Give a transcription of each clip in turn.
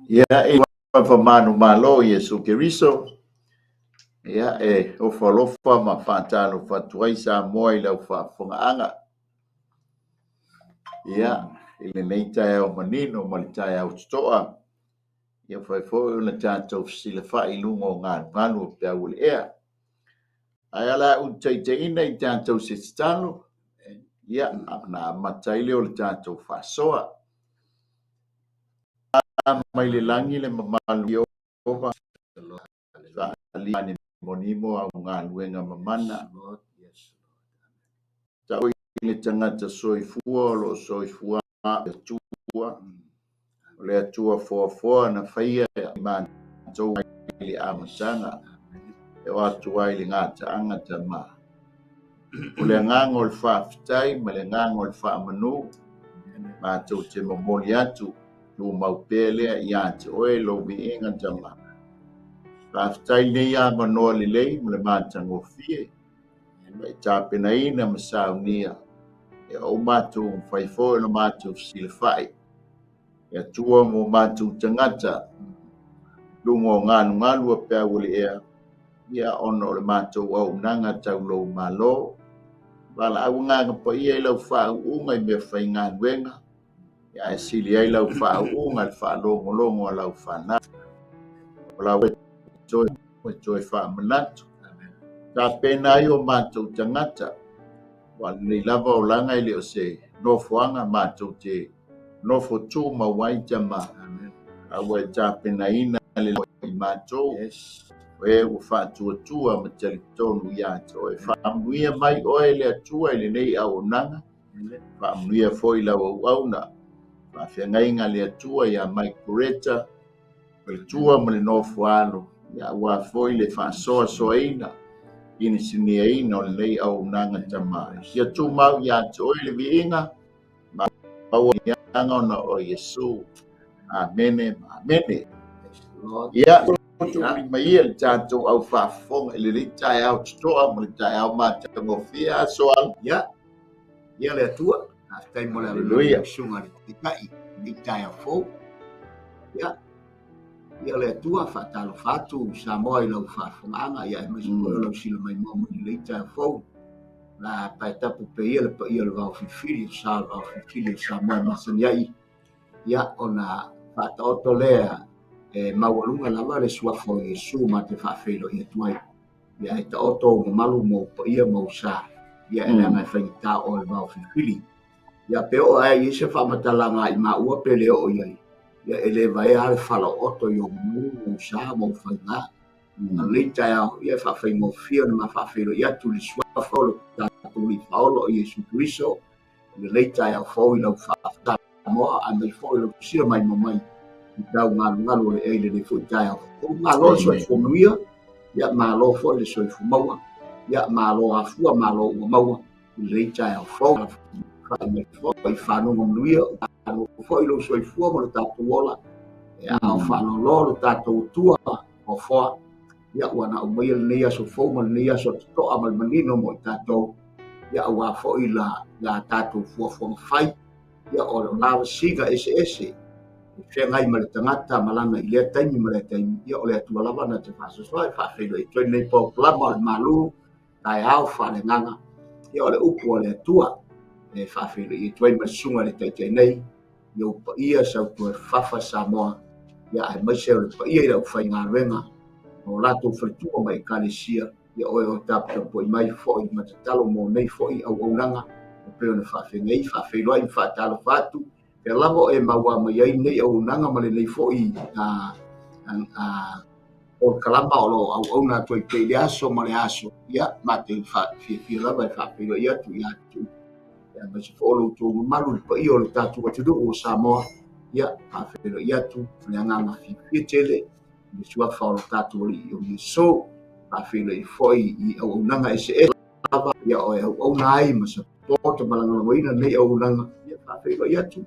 Ia e whamanu malo Iesu Keriso. Ia e o whalofa ma whātalo whatuai sa moa I lau whaafongaanga. Ia I le nei tae au manino ma le tae au tutoa. Ia whaifoi o na tātou sila whai lungo ngānu o pia ule ea. Ai ala un teiteina I tātou se titano. Ia na mataile o le tātou whasoa. Mai le langi le mamalu I ova. Aliani monimo au ngāluenga mamana. Tau I le tangata soifua lo soifua e tua. O le atua foa na whaia I mātou I le amasanga. E o atua I le ngāta angata ma. O le ngango le whaafitai ma le ngango le whaamanu. Mātou te momoli atu. Tu maupelea I ate oe lo vi inga tama. Whaafitai nei a manoa le lei ma le mātango fie. Mai tāpena ina masaunia. E o mātou whaifoi na mātou sila whai. E atua mo mātou tangata. Lungo ngānu a pia ule ea. Ia ono le mātou au nanga tau lo malo. Wala au nganga pa ia I lau whau unga I mea whai ngānuenga. Ia e sili ai lau whau unga I whalongo a lau whana. O lau e toi wha manatu. Tā pena ai o mātou tangata. Wala nei lava o langa I leo se nofoanga mātou te nofo tū mawai tama. Awa e tā pena ina le I mātou. Oe o whātua ma tali tonu I ato. Oe whaamuia mai oe le atua I le nei au nanga. Whaamuia foi lau au auna. Whawhiangainga le atua I a mai kureta. Le tua ma le nofo alo. Ia ua foi le whaasoa soaina. Ini sinia ina o le nei au nanga tama. Ia tū mau I ato oe le viinga. Ma au I anga ona o Yesu. Amene. Ia mai ia le tātou au whaafonga I le tai au tutoa ma le tai au mātango fia soal. Ia le atua. Aftai mo le Hallelujah. sunga le tikai. Ni tai au fo. Ia le atua whaatalo whatu. Samoa I lau whaafonganga. Ia e maisi koe lau sila mai momo I le tai au fo. La paitapu pe ia le pa ia le vau fifili. Sa le vau fifili Samoa masani ai. Ia ona whaataoto lea. E mawalunga lava le suafo Yesu ma te whaafelo I atuai. Ia e taoto malu mo pa ia mo sa. Ia e ngai whaita o le vau fifili. Ia peo ai I se whamatalanga I maua pele o iai. Ia e le vai ale whala oto I o mo sa mo whainga. A leita au ia whawhai mo fia na whaafelo ia tu li suafo lo tātou li whaolo I Yesu Christo. Ia leita au fau I lau whaafta moa a mai fau I lau sira mai mamai. Tau ngalo le eile le fo tai au. Ngalo so fo nuia. Ya malo fo le so fo maua. Ya malo afua malo o maua. Le tai au fo. Fa me fo I fa no nuia. Alo fo I lo so fo mo tatu ola. Ya au fa no lo tatu tua o fo. Ya wana o mai le ia so fo mo le ia so to amal manino mo tatu. Ya wa fo I la tatu fo fai. Ya o la siga ese. Whengai ma le tangata malanga I lea taimi ma le taimi. Ia o le atua lava na te whasosoi whawhelo I toi nei pō plama o le malu. Tai au whale nganga. Ia o le upu o le atua. E whawhelo I toi ma sunga le taitai nei. Ia upa ia sau tue whawha Samoa. Ia ai maise o le pa ia I lau whai ngā renga. O lato whalitua mai kālesia. Ia oe o tapta po I mai fo I matatalo mo nei fo I au nanga. O peo na whawhengai whawhelo ai whatalo whatu. Pe lavo e maua mai ai nei au nanga ma le nei fo'i o kalama o lo au na toi te le aso ma le aso ia ma te fi lava e whapiro ia tu ia tu ia ma se folo tu malu pa i o le tatu wa tudu o Samoa ia whapiro ia tu le nganga fi tele le sua folo tatu o i o Yesu whapiro I fo'i I au nanga ese lava ia o au na ai ma se poto malanga moina nei au nanga ia whapiro ia tu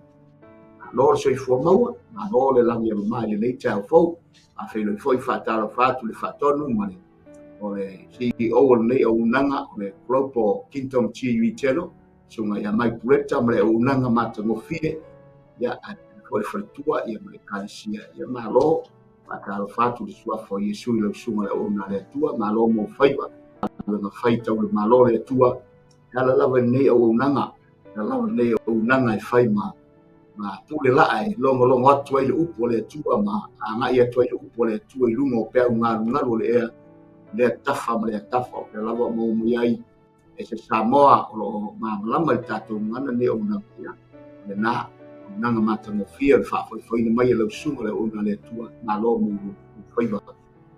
Lord so fo maua na lo le langi o mai le nei tau fo a felo foi fatalo fatu le fatonu mane o le CEO o nei o nanga o le Global Kingdom TV channel sunga ia mai pureta ma le unanga matangofie ia foi fretua ia mai kalesia ia malo Pakalo fatu di suafo Yesu i lau sunga le ona le tua malo mo faiva na faita o le malo le tua ala lava nei o unanga ala lava nei o unanga e fai ma pule la e longo atu ai le upo le tua ma anga ia tua le upo le tua i lungo pe ngalu le tafa ma le tafa o le lava mo ai e se Samoa o lama le tatu ngana nei o unanga ia le na nanga matanga fia le foi mai le sunga le ona le tua malo mo foi ba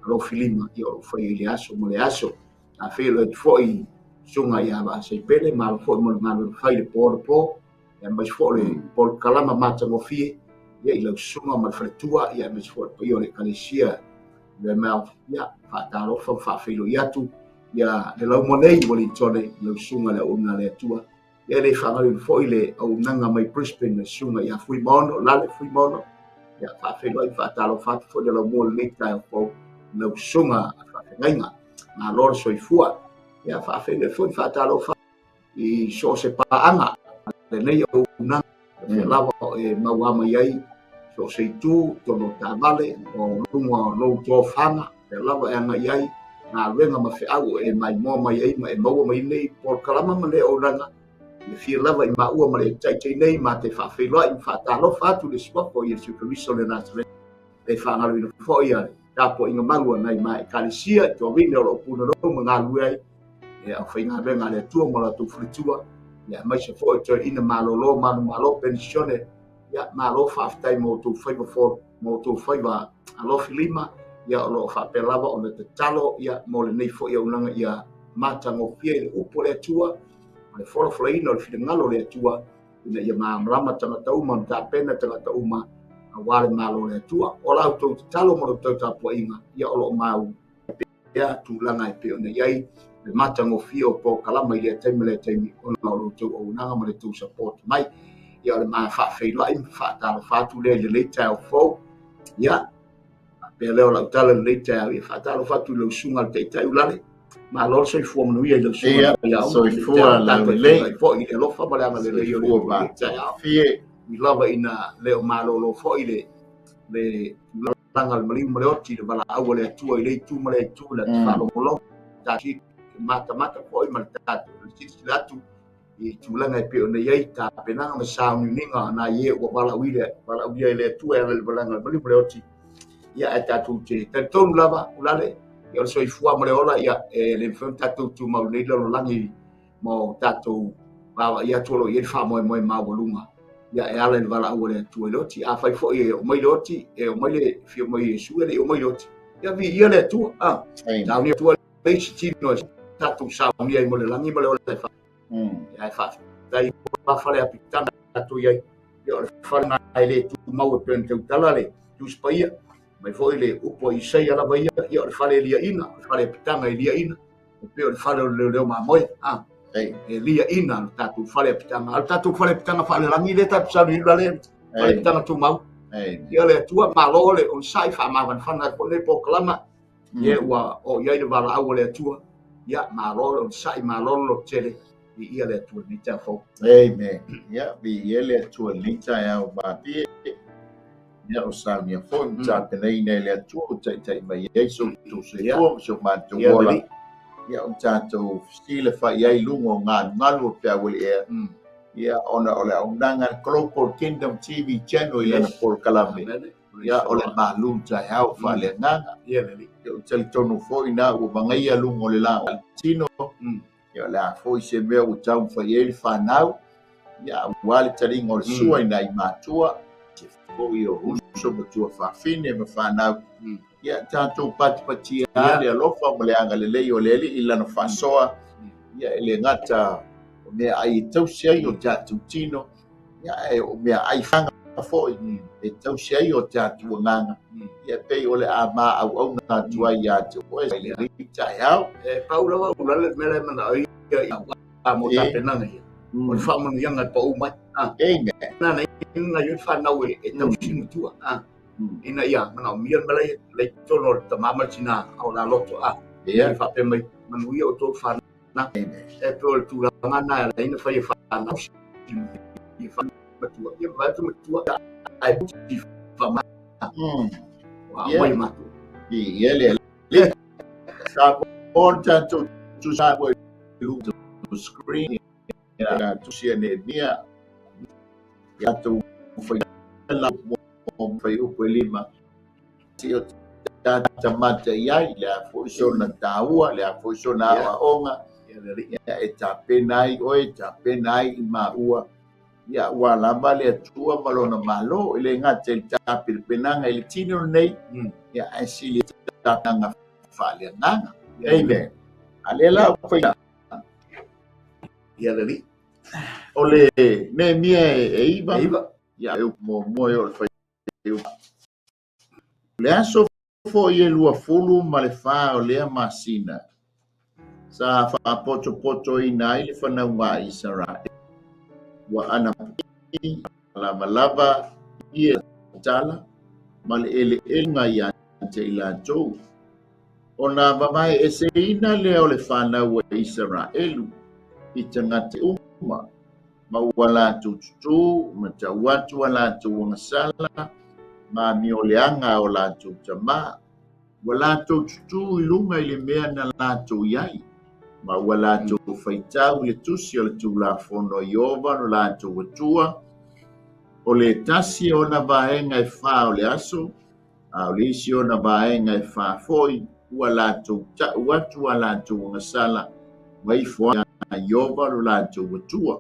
lo filima io foi le aso mo le aso a fe le foi sunga ia ba se pele mal foi mo fai le po e mai foi le por kalama matanga fia ia le sunga mal fretua ia mai foi io le kalesia le mal ia fa talo fa filo ia tu ia le lo mo nei mo le tone le sunga le ona le tua ia le whangaru foi le au nanga mai Brisbane na sunga ia fui mono, lale fui mono. Ia whawhenua i whatalo whatu foi la mua le tai o fau na sunga whawhengainga. Ngā lor soifua. Ia whawhenua foi whatalo whatu i so se paanga. Le nei au nanga. Ia lawa e mauama iai. So se tu tono tāwale o lunga no tō whanga. Ia lawa e anga iai. Ngā renga ma whiau e mai mua mai ei ma e maua mai nei. Por kalama ma le au nanga. Le fia lava i maua ma le tai nei ma te whawhiloa i whatalo whatu le swako i Yesu Christo le Nazareth. Le whangaru ina whoi a tapo inga malua nei ma e kalesia i tō vine o lo puna rau ma ngā luai. E au whainga renga le tua ma la tō fritua. Ia mai se whoi tō ina malolo malo pensione. Ia malo whaftai mo tō whaiva whor mo tō whaiva alo filima. Ia o lo whapelava o le te talo ia mo le nei whoi au nanga ia matango fia i le upo le tua. Le fora flaino le finangalo le tua ina ia marama tangata uma ta pena tangata uma a wale malo le tua o la auto talo mo to tapo inga ia o lo mau ia tu langa e pe ona iai le matango fio po kalama ile temi ona lo to o nanga mo le tu support mai ia le ma fa fe lai fa ta fa tu le tau fo ia pe le o la tala le tau ia fa ta fa tu lo sunga te tau lale ma lo so fu mo ia lo sunga ia so fu la le fo i lo fa bala le io ba fie mi lava ina le malo lo fo ile le langa le mali mo ti le bala au le tu ile tu mo le tu la fa lo mo ta ki mata fo i mal ta ti la tu i tu langa pe ona ia ta pena ma sa ninga na ye o bala wile le tu e le bala mali mo ti ia ta tu te ton lava ulale ia so i fua mo le ola ia le fon tatu tu mau nei lo langi mo tatu ba ia tu lo ia fa mo ma volunga ia e ala le vala o le tu lo ti a fai fo e o mai lo ti e o mai le fio mai su e o mai lo ti ia vi ia le tu na ni tu le ti no tatu sa mi ai mo le langi mo le ola fa ia fa dai pa fa le apitana tu ia ia fa na le tu mau pe tu talale tu spaia mai foi le upo i sei ala vai ia o fale lia ina fale pitanga i lia ina o pe o fale le ma moi e lia ina tatu fale pitanga al tatu fale pitanga fale langi le tatu sa ni le fale pitanga tu mau ia le tua malo le on sai fa ma van fana ko le po klama ia wa o ia le vala au le tua ia malo on sai malo lo tele ia le tua ni ta fo amen ia bi ia le tua ni ta ya ba ti ia o sa mia fo ta tenei nei le tua tai mai ia so tu se fo so ma tu bola ia o ta tu stile fa ia lungo ngalu pe awel ia ona ole unanga Global Kingdom TV channel ia na por kalambe ia ole malum ta hau fa le nanga ia le o tali tonu fo ina o bangai lungo le la tino ia la fo se me o tau fa ia fa nau ia wale tali ngol sua ina i matua o io uso betua fa fine me fa na ia tanto pati ale lo fa mo le anga le o le ila no fa soa ia ele ngata o me ai tau sei o tatu tino ia o me ai fanga fo e tau sei o tatu nganga ia pe o le ama au na tua ia te o le rita ia paulo wa le mele mana ia mo ta penanga ia o fa mo yanga po mai na ina yun fa na we e tau sinu tua ina ia mana mian le tono ta mama china au la loto ia fa pe mai manu ia o to fa na e pe tu la ngana la ina fai fa na i fa tu ia vai tu ai ti fa ma wa mai ma tu i ele sa porta tu sa boy lu to screen ya tu sia ne dia ya tu foi la mo foi o lima si o mata ia le foi so na taua le foi so na onga ya e tapenai o e tapenai ma ua ya ua lava le atua malona malo i le gata i le tapelepenaga i le tini o nei ia e sili tataga faaleagaga amen a le la faia ia le li o le Nehemia e iva ia eu momoe o le faia le aso fo'i e 20 ma le fā o lea masina sa fa'apotopoto ina ai le fanauga a Isaraʻi ua ana lava ia tala ma le ele'eluga ia te i latou ona vavae eseina lea o le fanau e Isaraʻelu i tagate uma ma ua latou tutū ma tau atu a latou agasala ma mioleaga o latou tamā ua latou tutū i luga i le mea na latou iai ma ua latou faitau i le tusi o le tulafono Iova no latou atua o le tasi ona vaenga e whā o le aso a o le isi ona vaenga e whā foi ua latou ta'u atu a latou agasala ma i foa Iova no latou atua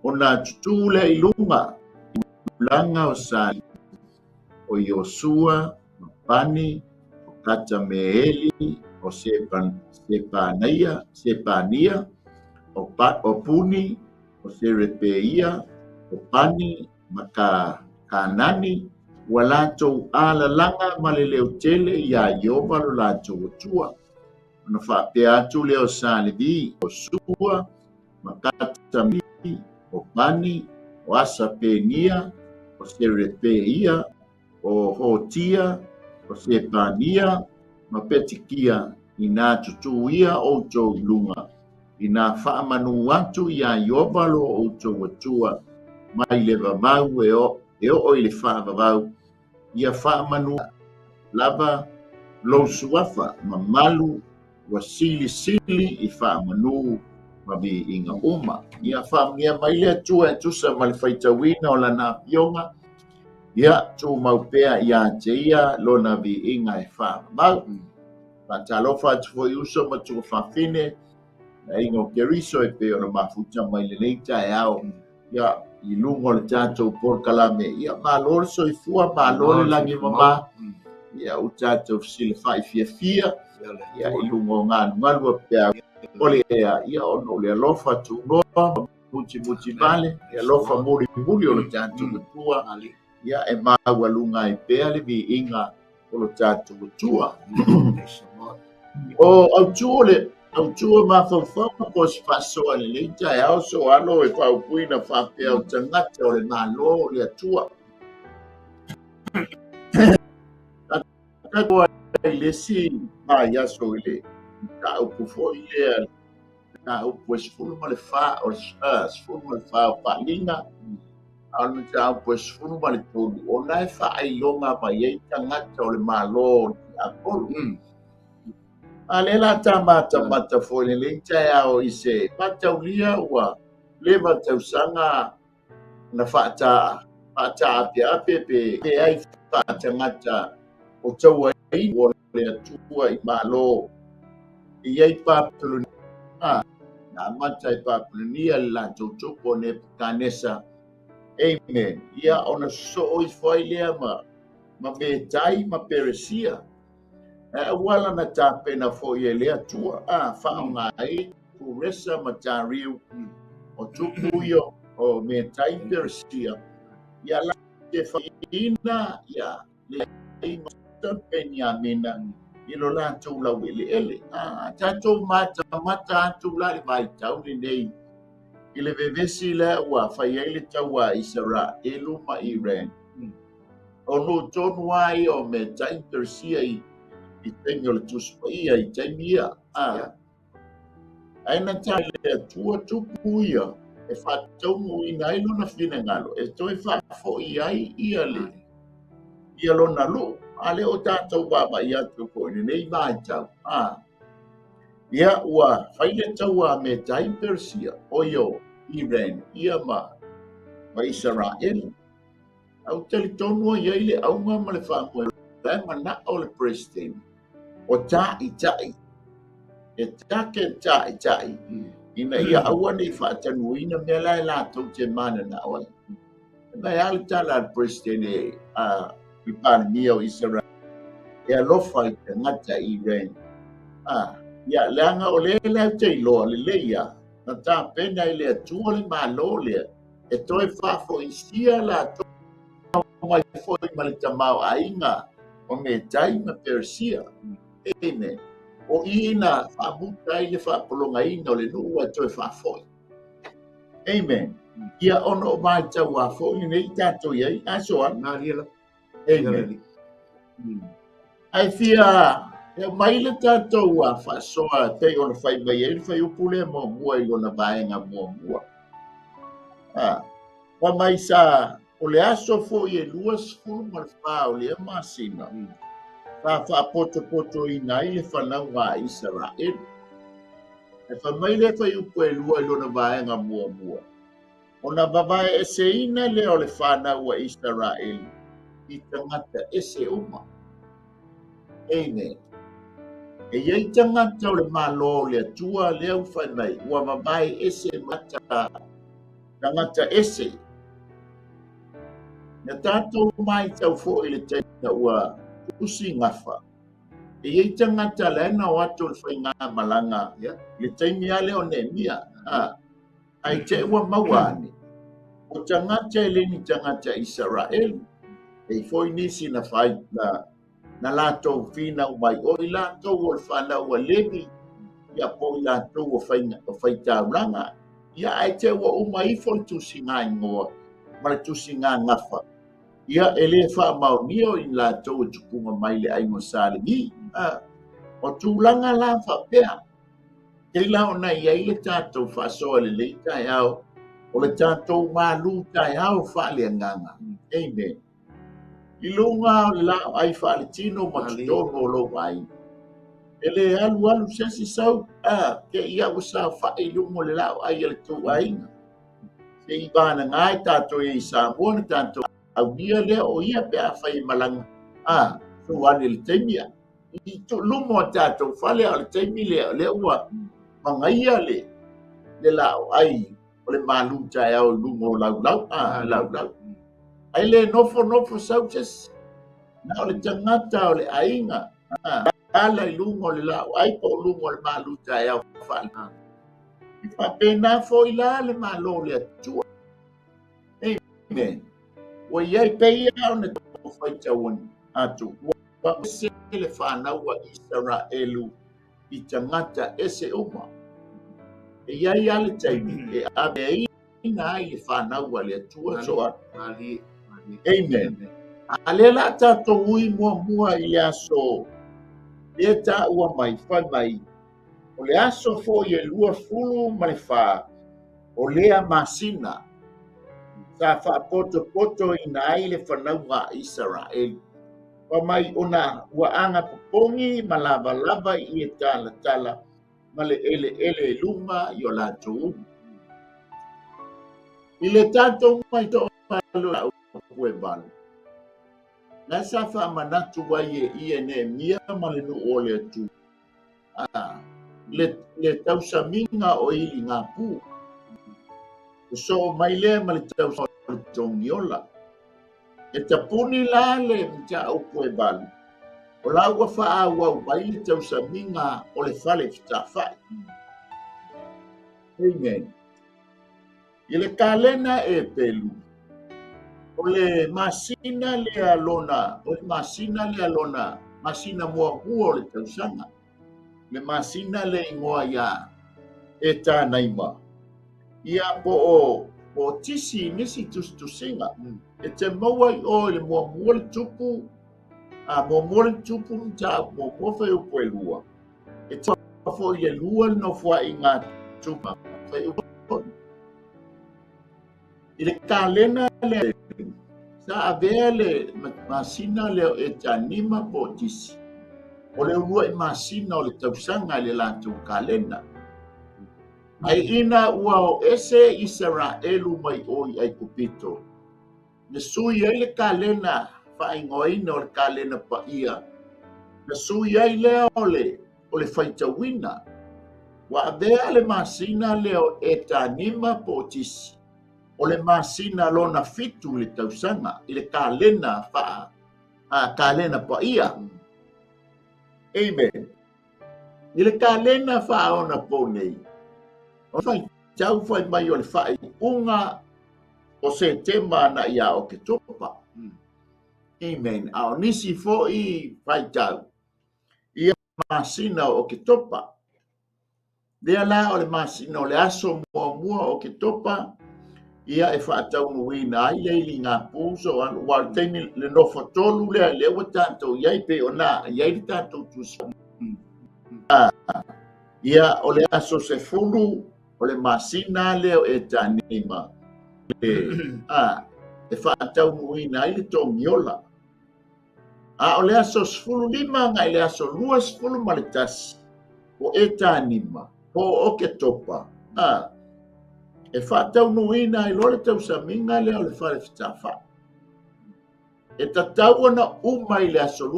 ona tutū le i luga i langa o sali o Iosua ma pani o Katameeli o Sepania o Puni o Serepeia o Pani ma Kanani ua latou alalaga ma le leo tele ia Iova lo latou atua ona fa'apea atu lea o Salevi o Sua ma Katamili o Pani o Asapenia o Serepeia o Hotia o Sepania ma Petikia ina tutū ia outou luga ina fa'amanu atu ia Iova lo outou atua mai le vavau e o i le fa'avavau ia fa'amanu lava lou suafa ma malu ua silisili i fa'amanu ma vi'iga uma ia fa'amagia mai le atua e tusa ma le faitauina o lana apioga ia tumau pea ia te ia lona vi'iga e fa'avavau Patalofa atu foi uso ma tu fafine na ingo keriso e pe ona mafuta mai le leita e ao ia i lungo le tatou porkalame ia malor so i fua malor langi mama ia o tatou sile fai fia ia i lungo ngalu pea ole ia ono le alofa tu noa muti vale ia alofa muri o le tatou tua ia e maua lunga e pea le vi'iga o le tatou tua o autua mafaufaua po se fa'asoa le leita e ao soalo e fa'aupuina fa'apea o tagata o le mālō o le atua takakoa i lesi maiaso i le ta'upu fo'i lea ta'upu e 10 ma le fā o 10 ma le fā o pa'aliga aona ta'upu e 10 ma le tolu ona e fa'ailoga mai ai tagata o le mālō o le apolu a le la tamata foi le leita e ao i se pataulia ua leva tausaga na fa'ata'apeape pe ai fa'atagata o tauai o le atua i mālō i ai papulunia na amata i papulunia le latou tupu o Nebukanesa amen ia ona so'o i foi lea ma Metai ma Peresia wala na tapena fo'i e le atua fa'aoga ai kuresa ma tariu o tupu io o Metai Peresia ia la te fa'ina ia le inga Peniamina i lo latou lau ele tatou mata atu la le vaitau lenei i le vevesi lea ua fai ai le taua Isaraʻelu ma Iran o no tonu ai o Metai Peresia i tengo le tuspaia i taimia Aina ta le tua tupu ia e whātaumu i nai lona whina ngalo e toi whafo i ai ia le ia lona lu a le o tātou baba ia tupo ni nei mai tau ia ua whaile tau a me tai Persia o io Iran ia ma Israel au tali tonua ia ile au ma le whaamua lai mana o le president o tai e take tai ina ia aua nei whaatanuina mea lai lātou te mana na oi. Mai ala tala president e Pipani o Israel e alofa i te ngata Iran. Ia leanga o le lau te iloa le leia na tā pena i le atua le malo lea e toi whafo i sia lātou mai foi ma le tamau ainga o me tai ma Persia. Amen. O ina whamuta i le whapolonga ina o le nua toi whafoi. Amen. Ia ono o mai tau whafoi nei tātou iai asoan. Amen. Ai fia e mai le tātou a whasoa te ona whai mai e whai upule mo mua i ona vaenga mua. Wa mai sa o le aso fo i e luas fu ma o le masina. Poto i nai e whanau ngā Israel. E whamai le whai upo e lua i lona vaenga mua. O na babae e se ina le o le whanau a Israel i tangata e se uma. Amen. E iei tangata o le malo le atua le au whanai ua babae e se mata tangata e se. Na tātou mai tau fo i le taina ua usi ngafa. E iei tangata le na o ato le whainga malanga. Le taimi ale o ne mia. Ai te ua mawani. O tangata e leni tangata Israel. E foi nisi na whai na lātou whina o mai. O i lātou o le whana ua levi. Ia po i lātou o whaitauranga. Ia ai te ua umai fo tusi ngā ingoa. Mara tusi ngā ngafa. Ia ele wha maunio in la tau tupunga mai le aingo salingi. O tūlanga la whapea. Kei lao na iai le tātou whasoa le leita e au. O le tātou malu tai au whale nganga. Amen. I lunga o le lao ai whale tino matutono o lo mai. Ele alu sesi sau. Ke ia wasa whae lungo le lao ai ele tū ainga. Se i bāna ngai tātou e i Samoa na tātou au dia le o ia pe a whai malanga. So wane le teimia. I tu lumo tātou whale a le teimi le ua. Mangaia le lao ai. O le malu tai au lumo lau. Ai le nofo sau tes. Na o le tangata o le ainga. Ala i lumo le lao. Ai po lumo le malu tai au whale. I whapena fo i la le malo le atua. Amen. Wa iai peia o na tō whaitauani atu. Wa se le whanau a Israelu i tangata e se uma. E iai ale taimi e abe ina ai le whanau a le atua soa. Amen. A le la tātou ui mua i le aso. Le tā ua mai, whai mai. O le aso fo i e lua fulu ma le wha. O lea masina. Sa poto i nai le whanau ngā Israel. Pa mai ona ua anga popongi ma lava i e tala ma le ele lunga i o lātou. I le tātou mai tō palo au pue balu. Nā sa whamanatu wai e ne mia ma le nu o le atu. Le tausaminga o ili ngā pū. So mai le ma le tau toniola. E tapuni la le mta au koe balu. O la ua wha au mai le tau saminga o le whale whitawhai. Amen. I le kalena e pelu. O le masina le alona. Masina mua hua o le tausanga. Le masina le ingoa ia. E tā naima. Ia po tisi nisi tusinga. E te maua i o le mua le tupu. Mua le tupu mta mua whai upo e lua. E te fo i le lua no fwa i ngā tuma fai upo i le kalena le sa avea le masina leo e tanima po tisi o le ulua i masina o le tausaga i le latou kalena ai ina ua o ese Israelu mai oi ai kupito na sui ai le kalena fa'aigoaina o le kalena paia na sui ai lea o le faitauina ua avea le masina leo e tanima po tisi o le masina lona fitu le tausaga i le kalena kalena paia amen i le kalena fa'aona po nei o fai tau fai mai o le fa'ai'uga o Setema na ia o ke topa amen a o nisi fo'i fai tau ia masina o ke topa lea la o le masina o le aso muamua o ke topa ia e fa'ataunuina ai le iliga puso ua le taimi le nofo tolu lea le ua tatou iai pe ona iai le tatou tusi ia o le aso sefulu o le masina leo e tanima e fa'ataunuina ai le togiola a o le aso sefulu lima ngai le aso lua sefulu ma le tasi o e tanima po o ke topa e fa'ataunuina ai lo le tausamiga lea o le falefitafa'a e tatau ona uma i le aso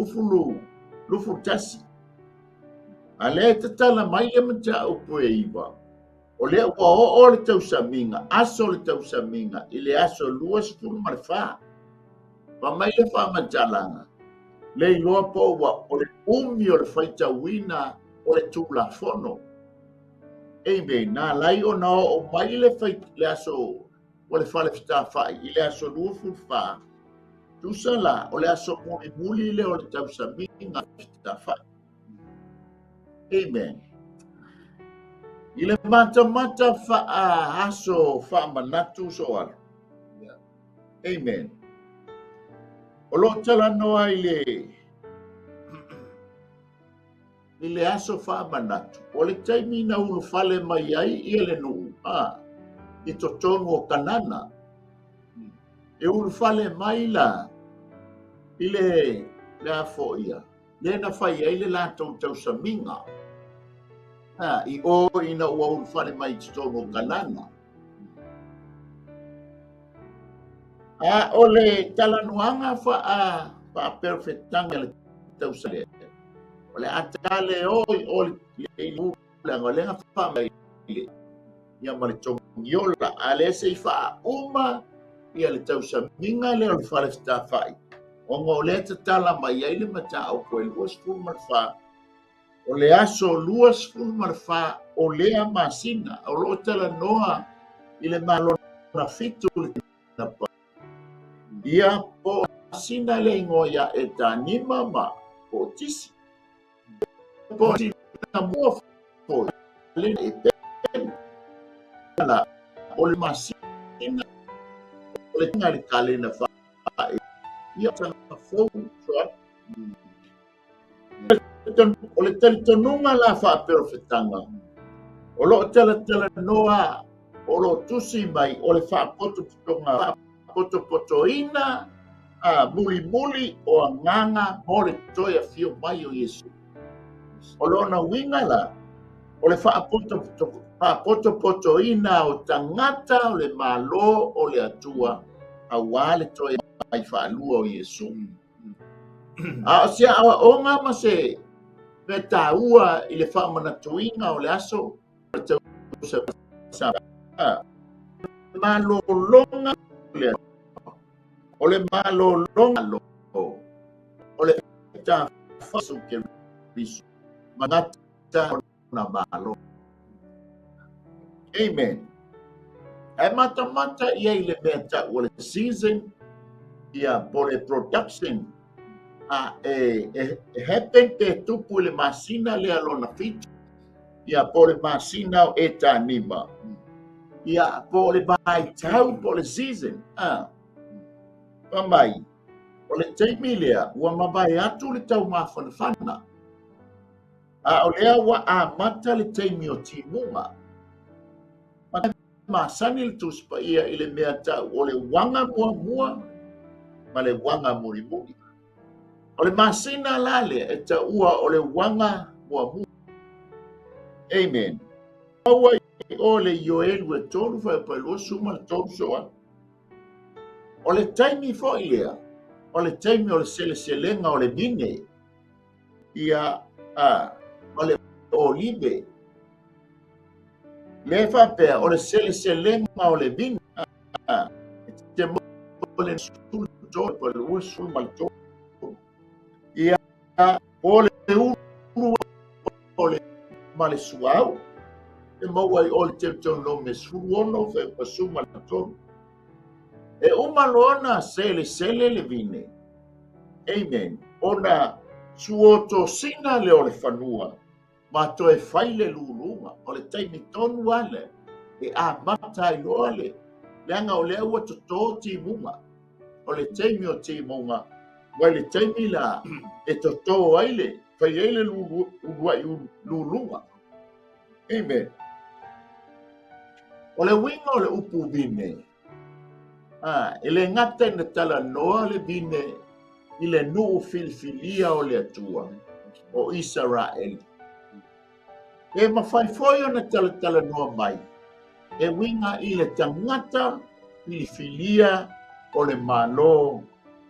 lufu tasi a lea e tatala mai le mataupu e iwa o lea ua o'o le tausamiga aso le tausamiga i le aso lua sefulu ma le fā ma mai le fa'amatalaga le iloa po ua o le umi o le faitauina o le tulafono amen na lai ona o'o mai le aso o le falefitafa'i i le aso lua fulufā tusala o le aso mulimuli le o le tausamiga fitafa'i amen i le matamata aso fa'amanatu so'alo amen o lo talanoa i le aso fa'amanatu o le taimi na ulu fale mai ai ia le nu'u i totonu o kanana e ulu fale mai i le afo'ia le na fai ai le latou tausamiga i o ina ua ulu fale mai i totonu o kanana o le talanuaga fa'aperfectaga le tausale o le atale oi o le ilulega o lega fa'amai ia ma le togiola a le sei fa'auma ia le tausamiga lea o le falefitafa'i oga o lea tatala mai ai le mataupu e lua sefulu ma le fā o le aso lua sefulu ma le fā o lea masina o lo'o talanoa i le malona fitu le tinapa ia po masina le ingoa ia e tanima ma po tisi po sina mua po le ipena o le masina o le tinga le kalena fa'i ia tanga fou soa o le talitonuga la fa'aperofetaga o lo'o talatala o lo tusi mai o le fa'apotopotoina mulimuli o agaga mo le toia fio mai o Iesu o lona uiga la o le fa'apotopotoina o tagata o le mālō o le atua auā le toia mai fa'alua o Iesu o se auaʻoga ma se tāua i le fa'amanatuiga o le aso malōloga o le malōloga o le tafasu ke risu magata na malo amen ai mata ia i le mea ta'u o le season ia po le production e happen te tupu le masina le alona fitu ia po le masina o e tanima ia po le baitau po le season pamai o le taimi lea ua mabai atu le tau mafanafana o lea ua amata le taimi o timuga masani le tus pa ia i le mea tau o le wanga mua ma le wanga muri. O le masina lale e taua o le wanga mua. Amen. Aua o le Yoel ue tolu fai pailua suma le tolu soa. O le taimi fo ia, o le taimi o le sele-selenga o le mine, ia o le olive. Le whapea o le sele-selenga o le mine, te mo le sulu tolu pailua suma le tolu. Ia o le uru o le male suau, e maua i o le teutono me suruono fai pasuma le tolu. E umalona sele le vine. Amen. Ona suoto sina le o le whanua. Ma to e whai le lulunga. O le taimi tonu ale. E a mata i loa le. Leanga o le aua to tō ti munga. O le taimi o ti munga. Wai le taimi la e to tō aile. Whai eile lulunga. Amen. O le winga o le upu vine. Ele ngata na tala noa le bine i le nuu filifilia o le atua o Israel. E mawhaifoio na tala noa mai. E winga i le tangata filifilia o le malo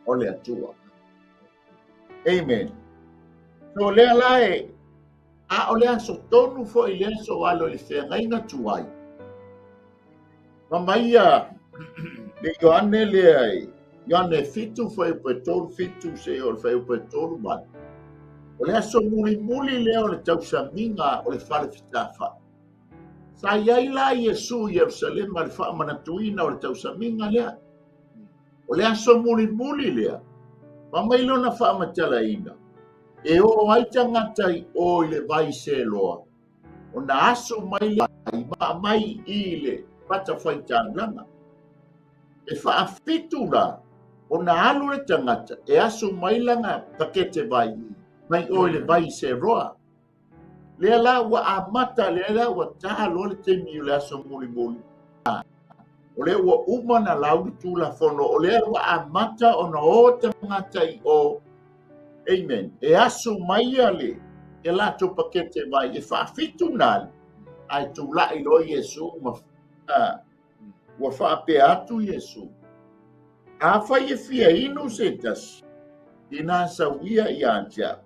o le atua. Amen. So lea lae, o lea so tonu fo i lea so alo le whengaina tuai. Mamaia, le Ioane leai, Ioane fitu fai petolu fitu se o le fai petolu man. O le aso muli lea o le tausaminga o le fale fitafa. Sa iai la Yesu Yerusalem ma le wha manatuina o le tausaminga lea. O le aso muli lea. Mamailo na wha matala ina. E o aita ngatai o i le vai se loa. O na aso mai le mai i le pata whai tānganga. E whaafitu la, o na alu le tangata, e aso mailanga pakete vai, mai o le vai se roa. Lea la wa amata, lea la wa tālo le temi o le aso muli. O lea wa umana lauli tūla fono, o lea wa amata o na o tangata i o, amen, e aso maia le, e la to pakete vai, e whaafitu nal, ai tūla i lo Yesu, wa whaape atu Yesu. A whai e fia inu setas, i nā sauia i antia.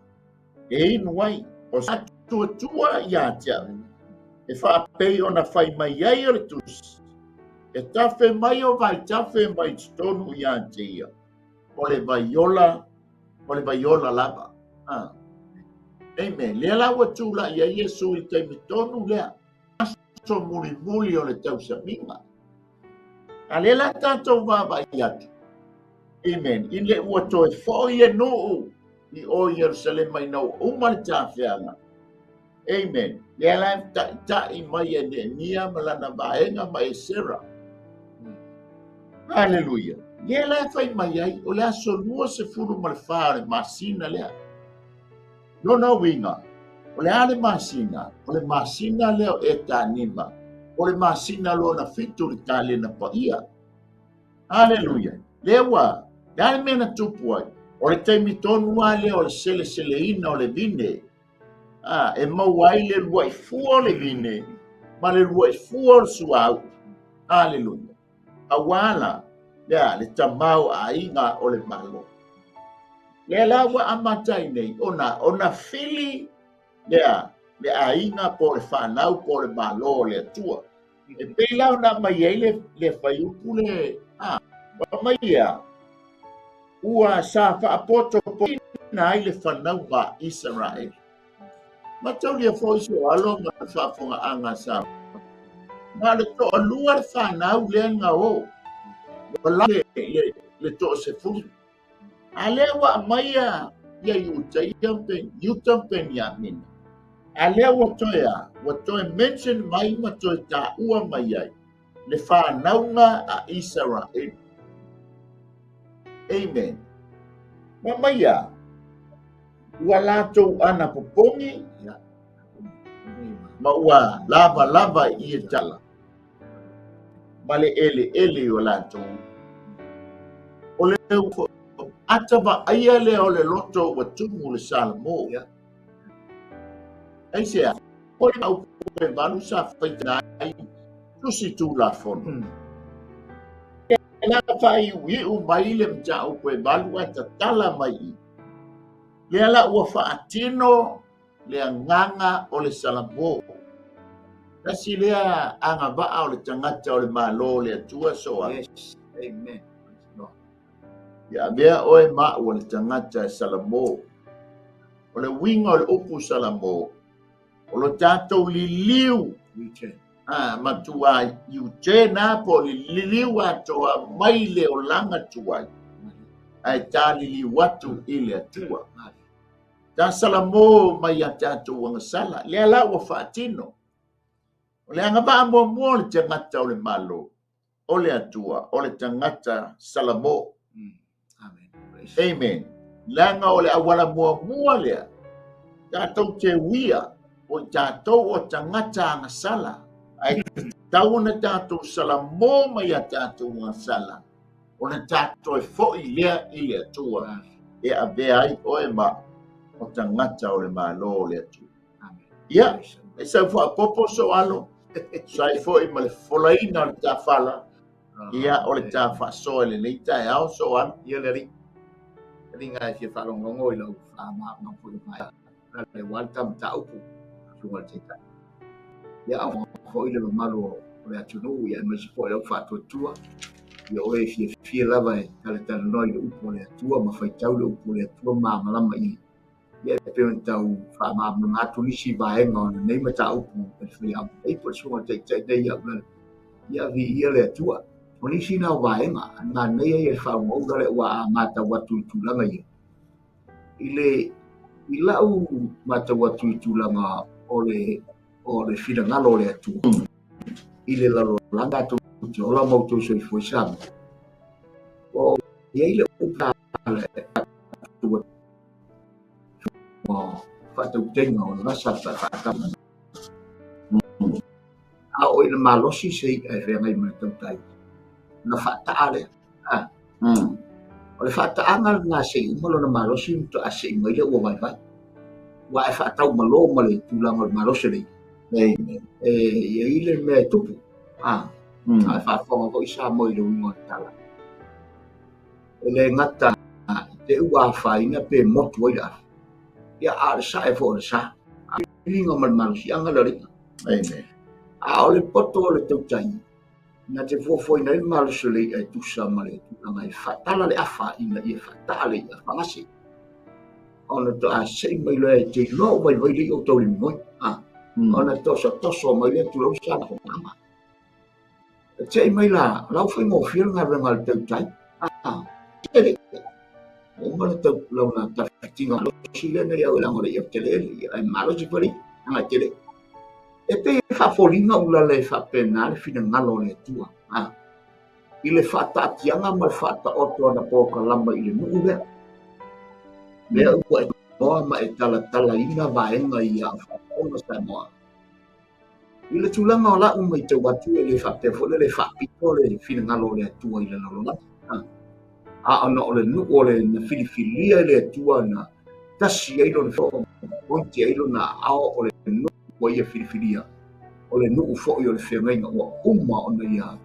E inu wai, o sa tua i antia. E whaapei o na whai mai ai o le tus. E tawhe mai o vai tawhe mai tonu i antia. O le vaiola lava. Amen. Lea lawa tūla i a Yesu i teimi tonu lea. So muli o le tausaminga. A le la tātou vāwai atu. Amen. In le ua toe fōi e nuu i o Jerusalem mai nau umar tāwhianga. Amen. Le ala ta i mai e Nehemia malana vaenga mai e Sera. Hallelujah. Le ala whai mai ai o le aso lua se furu ma le whare masina lea. Nona winga. O le ale masina. O le masina leo e tānima. O le masina lo na fitu li tali na paia. Hallelujah. Lewa. Dale mena tupu ai. O le taimi tonu ale o le sele ina o le vine. E mau ai le luai fua o le vine. Ma le luai fua o le suau. Hallelujah. Awala. Lea, le tamau a inga o le malo. Lea lawa amatai nei. Ona fili. Lea, le a inga po le whanau po le malo o le atua. E peilau na mai ei le whaiupu le. Mai ea. Ua sa whaapoto po na ai le whanau wa Israel. Matau lia fōiso alo ma whaafonga anga sa. Ma le to alua le whanau le nga o. Wala le to se furu. A le wa mai a ia yutampen ya mina. A le wa toe mention mai ma toe ta ua mai ai. Le whanau nga a Israel. Amen. Mamaya, wala to ana popongi, ma ua lava i e tala. ma le ele o lātou. O le ata va'aia lea o le loto ua tumu le Salamo. Ai sea, o le au pe valu sa whaitanai, tusi tūlafonu. Nā whai uiu mai le mta au pe valu a tatala mai i. Lea la ua whaatino lea nganga o le Salamo. Kasi lea anga vaa o le tangata o le malo lea tua soa. Yes, amen. Ia mea oe maa o le tangata e Salamo. O le winga o le upu Salamo. O lo tātou li liu. Matua iu tēnā po li liu atoa mai le o langa tuai. Ai tā li liu watu i le atua. Tā Salamo mai a tātou wanga sala. Lea la ua whaatino. O le anga vaa mua le tangata o le malo. O le atua. O le tangata Salamo. Amen. Langa o le awala mua lea. Tātou te wia. O tātou o tangata anga sala. Ai tauna tātou Salamo mai a tātou anga sala. O na tātou e fo'i lea i le atua. E a vea ai oe ma o tangata o le malo o le atua. Ia, e sa fua popo so alo. Sai fo'i ma le folaina o le tāwhala. Ia o le tāwhasoa le leita e ao so alo. Ia le ri. Ringa e fia whalongongo i lau whama pui mai. Le walta mta upu. Sunga teta. Ia au fo i le malo o le atunu ia e masi fo i lau whātua. Ia oe fia lava e tale noi le upu le atua ma whaitau le upu le atua malama i. Ia e peo tau whama matu nisi vaenga o nei mata upu e whia au. Ei po sunga teta nei au le. Ia vi ia le atua. O nisi nau vaenga. Nā nei e whaunga le ua a mata watu i tūlanga ia. I lau mata watu i tūlanga o le whirangalo o le atua. I le lalo langa atu te ola mautou so i fuesama. O ia i le upa le atua. O whatau tenga o nasa whatama. A o i le malosi se i e whengai mana tautai. Na whataare. O le whataanga ngā se umalo na malosi mto a se mai le ua vai. Wa e whatau malo ma le tūlanga le malosi le. Ia i le mea tupu. A whawhonga ko isa mo i le wingo tala. E le ngata te ua whaina pe motu i la. Ia a le sa e fo le sa. A ringa ma le malosi anga le ringa. A o le poto o le tautai. Na te fofoi nei malosi le e tusa ma le tūlanga e whatala le awha ina i e whatala le i a whangasi. Ona to a sei mai le te lo vai li o tau li moi. Ona toso mai le tu lo sa ko mama. Te mai la lau fai mo fil nga renga le tautai. Ele. O mana tau lau na ta tinga lo sile nei au lango le i te le ai malo si pari nga tele. E pe fa folinga ula le fa penale fina ngalo le tua. I le fa tatianga ma fa ta oto na poka lamba i le nu'u le. Le ua e moa ma e tala ina vaenga i a whakona sa moa. I le tūlanga o lau mai te watu e le whapefo le whapito le whina ngalo le atua i le lalona. A ana o le nu'u o le na filifilia i le atua na tasi eilo le whao. Pointi eilo na ao o le nu'u o ia filifilia. O le nu'u fo'i o le whengainga ua uma o na ia.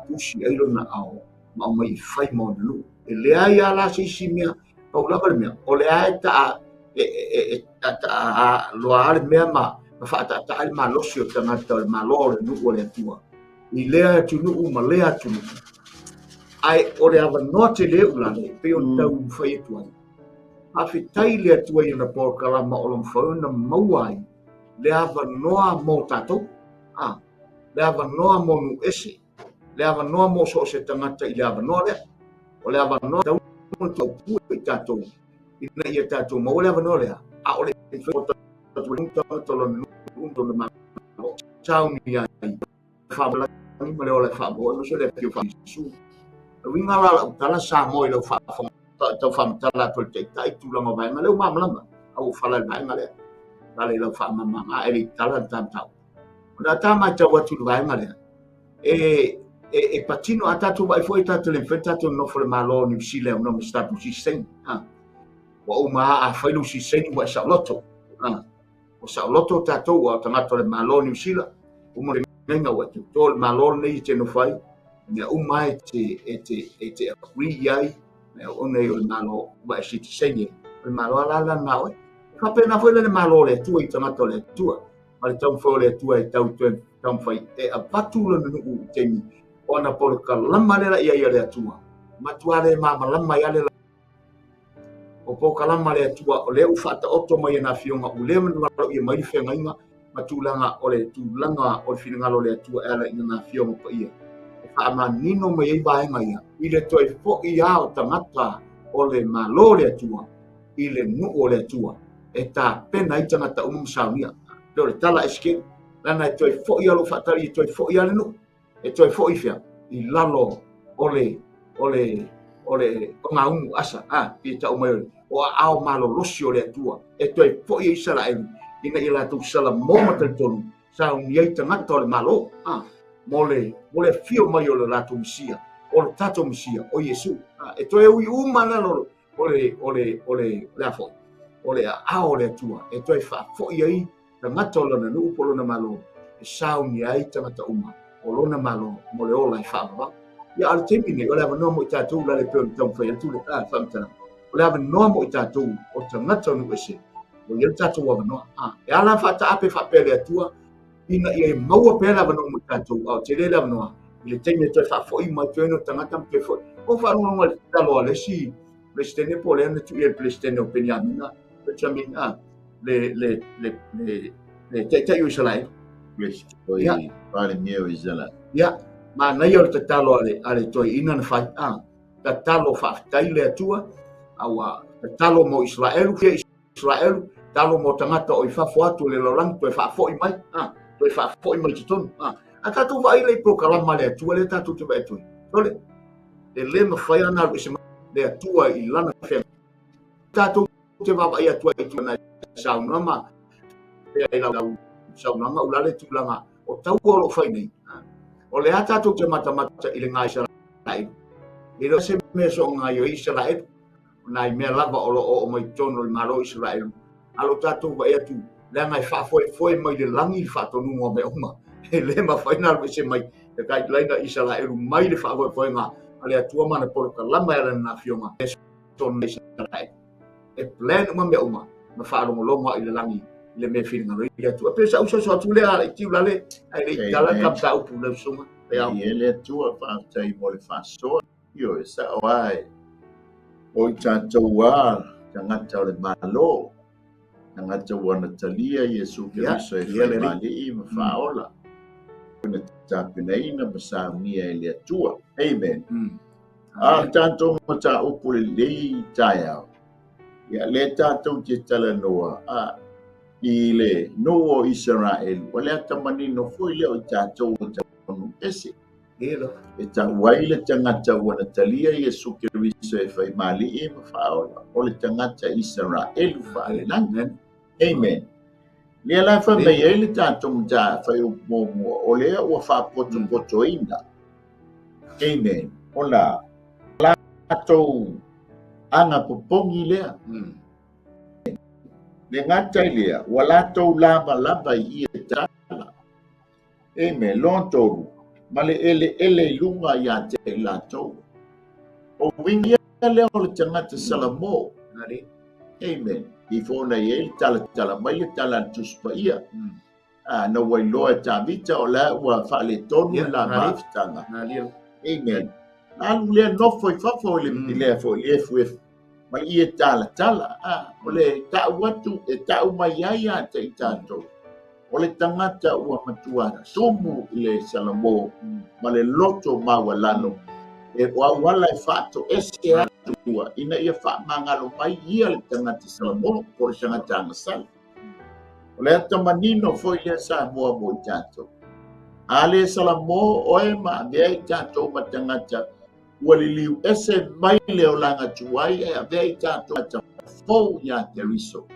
Tusi eilo na ao. Ma o mai whai mo na nu'u. E lea ia la sisi mea. Pau lava le mea, o le ae ta loa ale mea ma whaata ta ale ma losi o tangata o le ma loa o le nu'u o le atua. I lea atu nu'u ma lea atu nu'u. Ai o le awa noa te leu la le, pe o tau mwhai atu ai. Awhi tai le atua i na pōkalama o le mwhai na mauai, le awa noa mō tātou, le awa noa mō nu ese, le awa noa mō so se tangata i le awa noa lea, o le awa noa tau tau pua i tātou, i na ia tātou ma ole awa noa lea, a ole i whaita tātou tolo nundo le mao, tau ni ai, whamala ni ma le ole whamala, no se le pio whamisu. Winga la tala sa mo i lau whamala, tau whamala tol te tai tūlanga vaenga, leu mamalama, au whala vaenga lea, tala i lau whamama, a eri tala tam tau. O da tā mai tau atu vaenga lea, e patino a tātou vai foi tātou le whai tātou nofo le malo ni usile o nomi statu si seng. Wa o maa a whailu si seng wa sa loto. O sa loto tātou wa tangata le malo ni usila. Umo le menga wa tu tō le malo nei te no whai. Mea umai te akuri iai. Mea o nei o le malo wa si te sengi. Le malo alala na oi. Whapena whai le malo le tua I tangata le tua. Ma le tau whai le tua I tau whai. E a patu le nunu te mi. Ona por ka lama le ia le atua matuare ma lama ia le o po ka lama le atua o le ufata oto mai na fionga u le mana ia mai fenga inga matulanga o le tulanga o finanga le atua ela ina na fionga pa ia fa ma nino mai ai vai mai I le toi fo ia o tangata o le malo le atua I le nu o le atua e ta pena I tangata saunia le tala eske lana toi fo ia lo fatali toi fo ia le nu e toi fo ifia I lalo ole nga ungu asa I ta umai o ao malo losi o le atua e toi fo I Israel ina I tu sala moma tonu sa uniai tangata o le malo mole fio mai o le lato misia o le tato misia o Yesu e toi ui umana lolo ole afo ole ao le atua e toi fa fo I tangata o lana nu polo na malo e sa uniai tangata uma o lona malo mo le ola I whaama. Ia al temine, o le awa noa mo I tātou la le peo ni tau whai atu le whaamtana. O le awa noa mo I tātou o tangata nu ese. O ia tātou awa noa. E ala whata ape whape le atua, ina ia maua pēla awa noa mo I tātou. Au te le awa noa. I le teime toi whafoi mai toi no tangata mo toi foi. O whanonga le talo a le si. Plestene po le ane tu ia plestene o peniamina. Le tamina. Le te ui salai. Oi, pare mio Isela. Ia, ma nei o te talo ale toi ina na whai. Te talo whaftai le atua, awa te talo mo Israelu, kia Israelu, talo mo tangata o I whafo atu le lorangi, toi whafo I mai, toi whafo I mai te tonu. A tātou wai le prokalama le atua, le tātou te wai toi. Tole, le ma whai ana le atua I lana whema. Tātou te wawa I atua I tuna saunama, I lau saunanga ulale tūlanga o tau o lo whai nei. O le atatou te matamata I le ngā Israel. I lo se me so ngā I Israel. Nai mea lava o mai tono le malo Israel. Alo tātou wa atu. Le ngai whafoe mai le langi whatonu ngā me oma. E le ma whainal se mai. E kai leina Israel mai le whafoe ngā. Ale atua mana polo ka lama era na fionga. E tono Israel. E plan uma me oma. Ma wharongo I le langi. Le me filinga roi atu. Pe sa usa so atu le ala tiu lale. Ai le tala kapta upu le suma. E le atua whaatai mo le whasoa. Io e sa oai. O I tātou wā, tangata o le malo. Tangata wana talia Yesu Keriso e whai mali I ma whaola. Kuna tāpina ina ma sa unia e le atua. Amen. Tātou ma tā upu le lei tai au. Ia le tātou te tala noa. I le no Israel o le atamani no foi le o tātou o tātou ese e tā wai le tangata wana talia Yesu Keriso e whai mali e ma whaola o le tangata Israel whae langan Amen le ala wha mei e le tātou mta whai o mōmua o lea ua whapoto ina Amen o la tātou anga popongi lea le ngatai lea, wala tau lava I e tala. E me lon toru, ma le ele lunga ia te la tau. O wingia lea o le tangata salamo. Amen. I fona I e tala mai le tala tuspa ia. Na wailoa ta vita o la ua whaale tonu la maafitanga. Amen. Alu lea nofo I fafo I lea fo I efu. Ma I e tala, o le tau atu e tau mai ai a te I tātou. O le tangata ua matua tumu I le salamo, ma le loto maua lano. E wala e whato ese atua, ina ia whaamangalo mai ia le tangata salamo, po le tangata angasal. O le atamanino foi le sa moa mo I tātou. A le salamo oe ma mea I tātou ma tangata waliliu ese mai leo langa tuai e avea I tātou ata fau ia Keriso.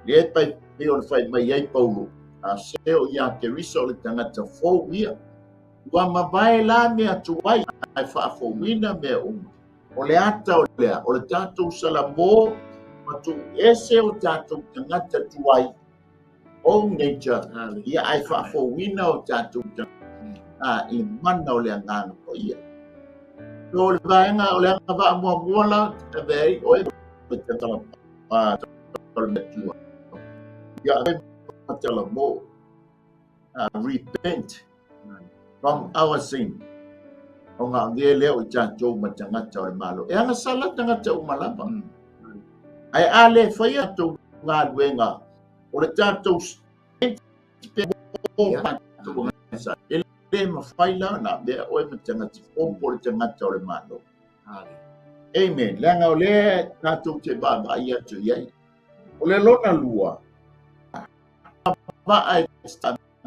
Le e pai e o le whai mai ai Paulo. A seo ia Keriso le tangata fau ia. ua mavae la mea tuai ai whaafowina mea uma. O le ata o lea, o le tātou salamō, ma tu ese o tātou tangata tuai, o nature, ia ai whaafowina o tātou tangata, i mana o lea ngana po ia. So le vaenga o lea ngava mua la, e vei, o e tangata o le tua. Ia ai salamō, repent from our sin. O ngā ngia leo i tātou ma tangata o le malo. E anga sala tangata o malapa. Ai ale whaia tau ngā luenga. O le tātou o mātou ngā. E le ma whaila na mea oe ma tangata o le tangata o le malo. Amen. Langa o le tātou te baba ia tu iai. O le lona lua. Ma ai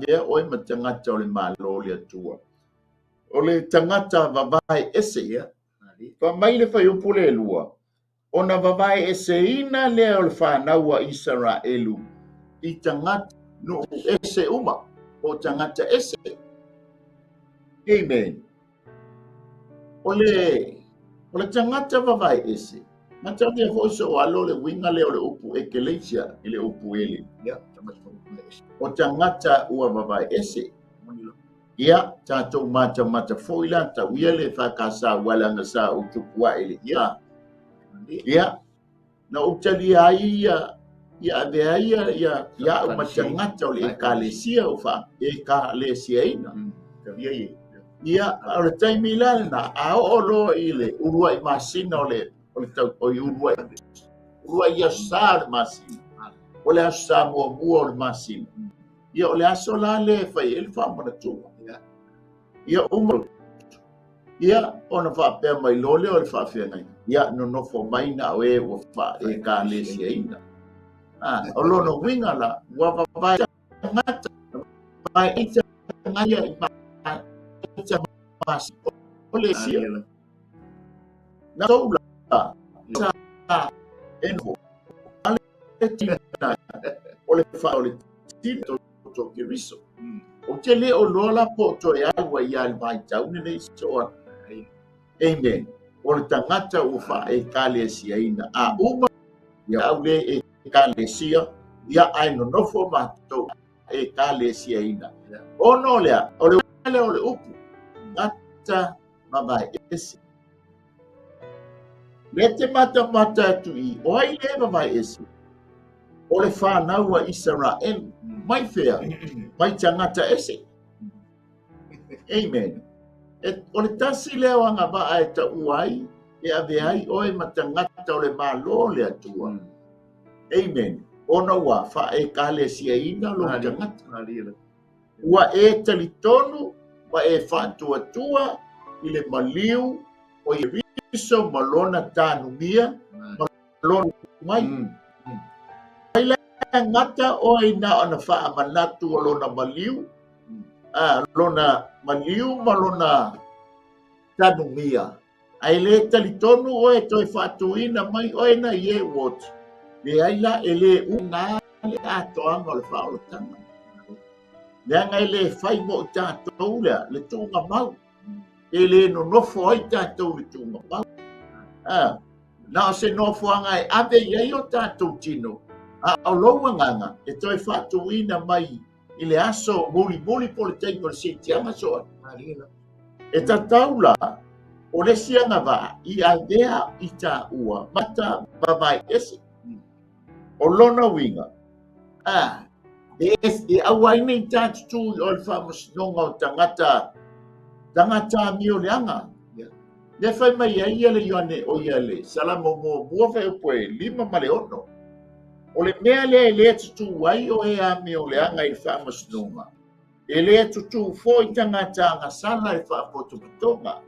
mea oe ma tangata o le malo le atua. O le tangata vavae ese ia, pa mai le whai upu le lua. O na vavae ese ina lea o le whanaua Israelu. I tangata no ese uma, o tangata ese. Amen. O le tangata vavae ese. Matau nia fo so alo le winga le o le upu ekelesia, i le upu ele. O tangata ua vavae ese. Ia, tātou mata foila, ta uia le whakasa walanga sa o tupua ele. Ia, na utali ai ia avea ia o matangata o le ekalesia o wha, ekalesia ina. Ia, o le taimi la na ao o lo i le urua i masina o le tau o i urua i asa le masina. O le asa mua o le masina. Ia, o le aso la le whai ele wha mana tua. Ia umar. Ia ona whapea mai lole o le whawhengai. Ia no nofo mai na o e o wha e ka lesia ina. O lono winga la, ua wawai ngata, vai ita ngaia i ita masi. O lesia. Na toula, sa enho. Ale tina, o le wha o le tino to ke riso. O te le o lola po to e alwa i al mai tau ne so. Amen. O le tangata o fa e kalesia ina a uma ia au le e kalesia ia ai no nofo mato e kalesia ina. O no lea, o le upu ngata mamae esi. Le te mata tu i o ai le mamae esi. O le whanaua Israel mai whea, mai tangata ese. Amen. O le tasi leo anga waa e ta uai, e ave ai oe ma tangata o le malo le atua. Amen. Ona ua wha e kale sia ina lo tangata. Ua e talitonu, wa e wha tua i le maliu, o i riso malona tānumia, malona mai. Ngata o ina ona wha manatu o lona maliu, lona maliu malona tanumia. Ai le talitonu o e toi whatuina mai o ina ie wot. Le aila e le una le atoanga o le whaolotanga. Le anga e le whai mo i tātou le tūnga mau. E le no nofo ai tātou le tūnga mau. Na o se nofo anga e ave iei o tātou tino. A loa nganga, e toi whatuina mai i le aso muli po le teiko le sitianga soa. E ta taula, o le sianga wa, i a vea i ta ua, mata mawai ese. O lona winga. E awaina i tātutu o le whamasnonga o tangata mi o le anga. Le whai mai a ia le ione o ia le, salamo mua whai upoe, 5 ma le 8. O le mea le tutu wai o e a me o le anga i whamasnunga. E le tutu fo i tangata anga sala i whapotuputonga.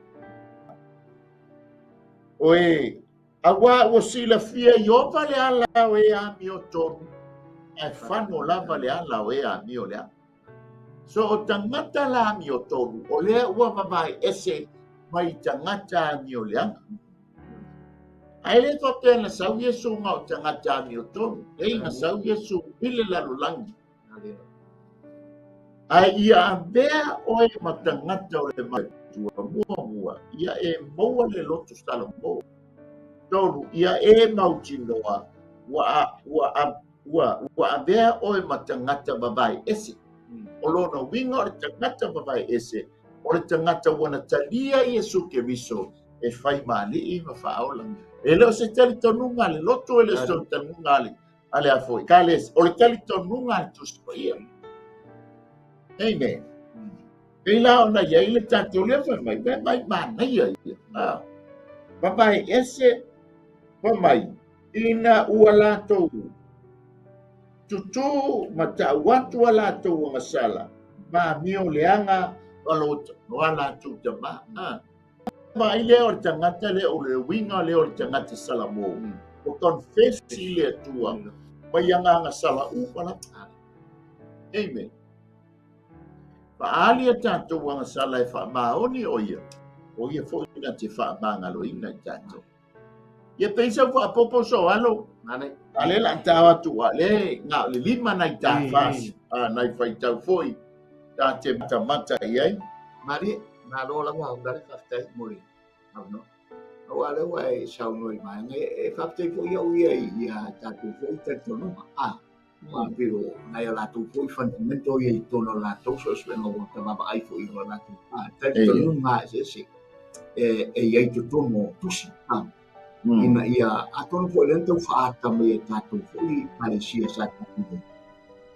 O e awa o sila fia i opa le ala o e a me o tonu. E whano lava le ala o e a me o le anga. So o tangata la me o tonu, o le ua mawai ese mai tangata me o le anga. Ai le tote na sau Yesu nga o tangata mi o tonu. Ei na sau Yesu pile la lulangi. Ai ia bea oe matangata o le matua mua ia e maua le lotu salamo tolu ia e mautinoa ua bea oe matangata babai ese o lona winga o le tangata babai ese o le tangata wana talia Iesu Keriso e fai mali'i ma fa'aola e leo se tali tonunga le lotu e le son tonunga ale afoi kale o le tali tonunga le tuspaia Amen. Kailangan na ia ile tatou le mai mana ia. Babai ese pamai ina ua latou tutu mata watu latou ngasala ma mio leanga alo wala tu jama. Ma ile o tangata le o le winga le o tangata salamo. O confess ile tua. Mayanga ngasala upala. Amen. Paali tatou wanga sala e whaamaoni o ia. O ia fo ina te whaamangalo ina tatou. Ia peisa fo apopo so alo. Ale la tawa tu ale nga le lima nai ta fas. Nai fai tau foi. Ta te mata iai. Mari na lo la wa ngare faftai mori. No. O ale wa e sau noi mai e faftai fo ia tatou foi tatou no. Pero ngai la tu foi fundamento e tono la to so se no ta ba ai foi la tu ta to nga se e ia tu tomo tusi ina ia aton fo lento fa ta me ta tu foi parecia sa ta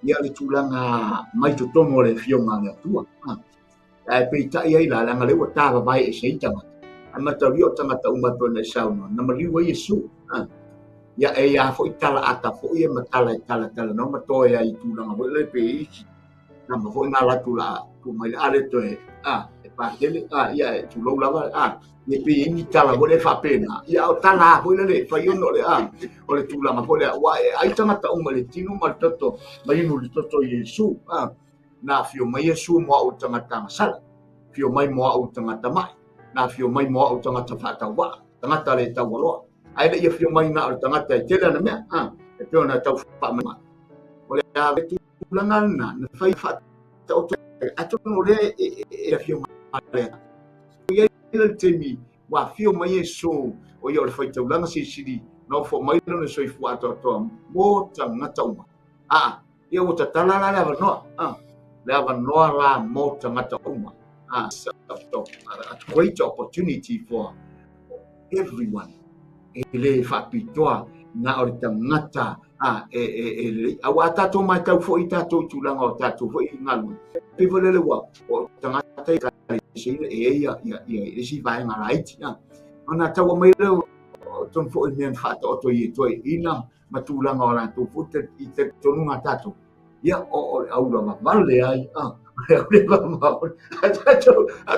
ia le tulanga mai tu tomo le fio nga tua ai pe ta ia la nga le ta ba bai e se ta ama ta rio ta mata uma to na sa no na mali wa Yesu ia e ia foi tala ata foi ia matala tala no mato ia i tulanga foi le pe na mo foi na la tula tu mai ale to e pa dele ia tu lo lava ia pe ni tala vo le fa pena ia o tala foi le fa io no le o le tulanga foi le wa ai tanga ta uma le tino mal toto mai no le toto Yesu na fio mai Yesu mo o tanga tanga sala fio mai mo o tanga mai na fio mai mo o tanga ta fa ta wa tanga ta le ta wa ai le ia fio mai na o tangata e tela na mea e peo na tau whaamama o le a vetu langa na whai wha ta o ato no le e fio mai lea o ia le temi wa fio mai e so o ia o le whai tau langa siri no fo mai no soi fu ato mo tangata uma ia o ta tala la lava noa lava noa la mo tangata uma a great opportunity for everyone ele whapitoa na o tangata awa tato mai tau fo i tato tulanga o tato fo i ngalu pe volele wa o tangata i kare sile ia si vai ngaraiti ona tau mai le ton fo i men fata o to i to ina matulanga ora to fo i te tonunga tato ia o aula ma vale ai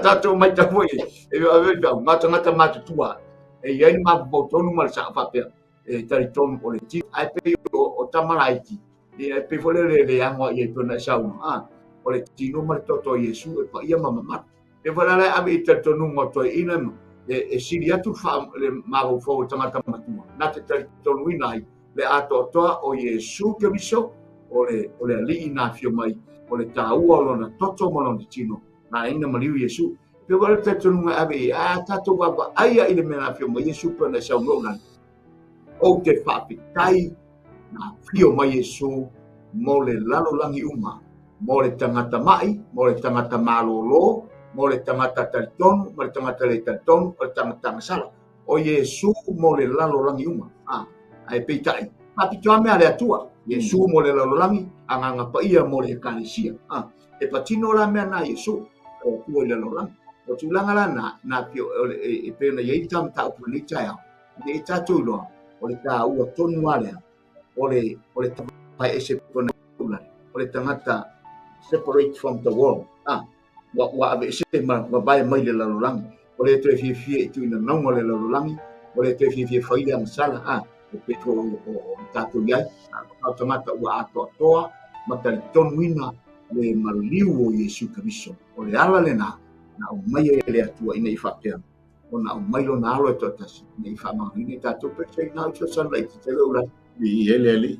tato mai tau fo i ave ngata tua e ia ma botonu mal sa fa pe e tariton o le ti ai pe o tamaraiti e pe vole le anga e tona sa o le ti no mal toto Yesu e pa ia mama e vola le ave tonu mo to ina e siria tu fa le ma fo tamata matua na te tariton winai le ato toa o Yesu Keriso o le ali na fio mai o le taua o na toto mo no tino na ina maliu Yesu pe wala te tonu ave tato baba aia ile mena fio mai Yesu pe na sa ngona o te papi tai na fio mai Yesu mo le lalo langi uma mo le tangata mai mo le tangata malolo mo le tangata tarton mo le tangata le tarton o tangata sala o Yesu mo le lalo langi uma ai pe tai papi to me ale atua Yesu mo le lalo langi anga pa ia mo le kanisia e patino la me na Yesu o ku le lalo langi o tulanga lana na pio e pena ye tam ta polita ya de tatu lo o le ta u tonu ale o le pa ese pona o le tangata separate from the world wa ave se ma ba mai le la lang o le te fi tu na no le la lang o le te fi fa ile am sala o petro o tatu ya automata wa ato toa mata tonu ina le maliu o Yesu Keriso o le ala le na o mai le atua ina I whapea. O na o mai lo na alo e totasi. Nei whamahini e tātou pētei nā uta sanlai te te leula. I ele ali.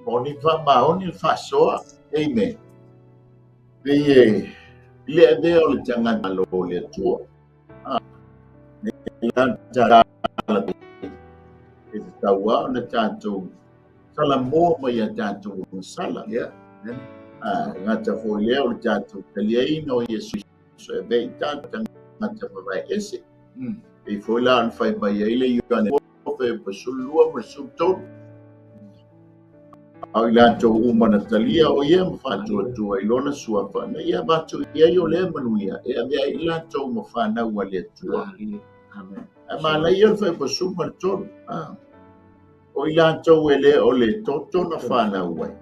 Moni whamaoni whasoa. Amen. Ie, le ade o le tangata lo le atua. La tala e te taua o na tātou sala mō mai a tātou o sala. Ngata fo lea o le tātou taliaina o Iesu so e vei tātou ngata mawai ese. E fo la an fai mai ai le iuane o fe pasulua ma sumtou. Au i lātou umana talia o ia ma whātua tua i lona sua whana. Ia wātou ia i o lea manuia. E a mea i lātou ma whānau a lea tua. A mā lai ia whai pasuma le tonu. O i lātou e lea o le toto na whānau ai.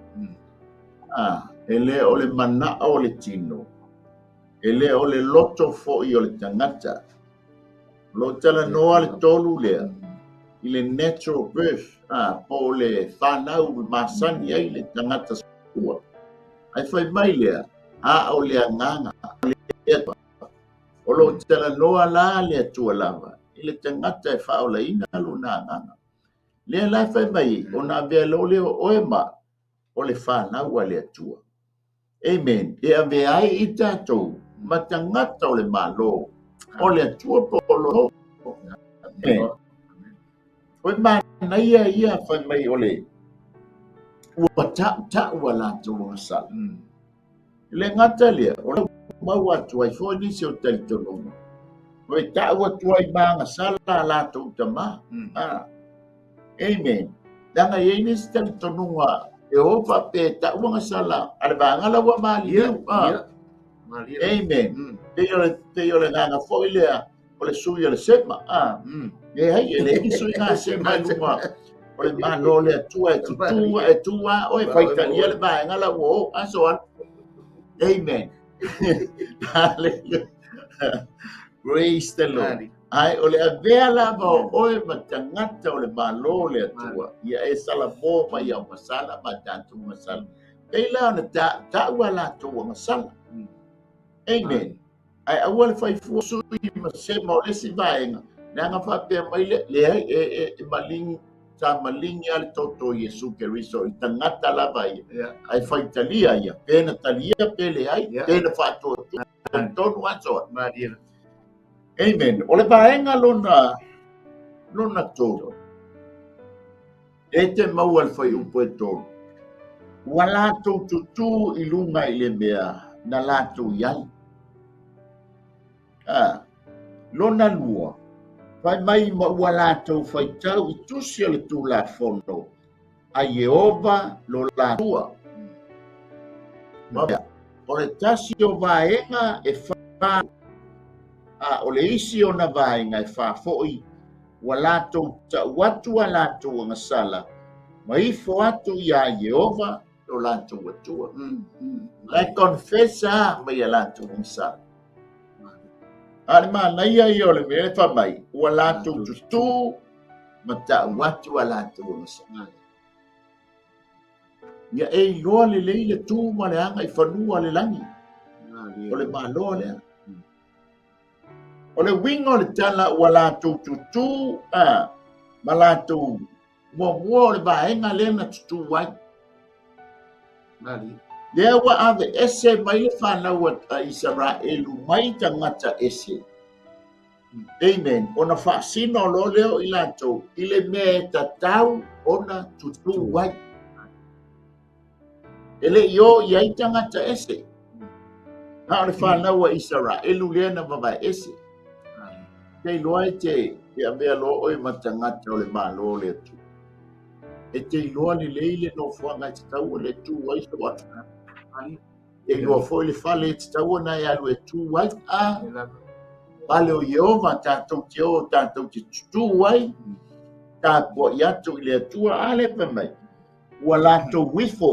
E lea o le mana o le tino. E lea o le loto fo i o le tangata. Lo tala noa le tolu lea. I le natural birth. Po le whanau masani ai le tangata sua. Ai whai mai lea, o le anganga, o le epa. O lo tala noa la le atua lava. I le tangata e whao la ina lo na anganga. Lea lai whai mai, o na vea lo leo oema, o le whanau a le atua. Amen. E a vea ai i tātou, ma tangata o le malo, o le atua po lo. Amen. Oi mana ia whai mai ole. Ua ta ua lātou o sa. Le ngata lea, o le mau atu ai fo nisi o tali tononga. Oi ta ua tuai maanga sala lātou tama. Amen. Danga iei nisi tali tononga, e ofa pe ta ua ngasala, ale baangala ua maali. Amen. Te ole nganga fo ilea, ole sui ole sema. E hai ele iso ina se mai luma o le malo le atua e tua o e faitalia le vaenga la wo asoan. Amen. Hallelujah. Praise the Lord. Ai o le avea lava o e matangata o le malo le atua ia e sala mo mai au masala ma tātou masala. Ei la ona ta ua lātou masala. Amen. Ai aua le faifua sui ma se ma o le si vaenga. Nanga whapea mai le ai e maling sa maling ia le toto Iesu Keriso i tangata lava ia. Ai whaitalia ia. Pena talia pele ai. Pena whātua tonu asoa. Amen. O le vaenga lona tōro. E te maua le whai upo e tōro. Ua lātou tutu i lunga i le mea na lātou iai. Lona lua. Fai mai ma ua lātou whai tau i tusi le tū la fono. A Yehova lo lātua. O le tasi o vaenga e wha. O le isi o na vaenga e wha foi. Ua lātou ta watu a lātou ngasala. Ma ifo atu i a Yehova lo lātou atua. Lai confessa mai a lātou ngasala. Ale mana ia i ole me fa mai ua lātou tutu ma ta watu a lātou ngasala. Ia e loa le leile tū ma le anga i whanua le langi. O le malo lea. O le winga o le tala ua lātou tutu ma lātou mua o le vaenga lena tutu wai. Lea ua ave ese mai le whanau a Israelu mai tangata ese. Amen. Ona whaasino lo leo i lātou i le mea e tatau ona tutu wai. Ele io i ai tangata ese. Ha o le whanau a Israelu lea na vavai ese. Kei loa e te a mea lo oi matangata o le malo le tu. E te loa le leile no fuanga te tau o le tu wai sa wata. E loa foi le fale te tau na e alu e tu wai Pale o Yehova tātou te o tātou te tutu wai. Tā po i atu i le atua ale pa mai. Ua lātou wifo.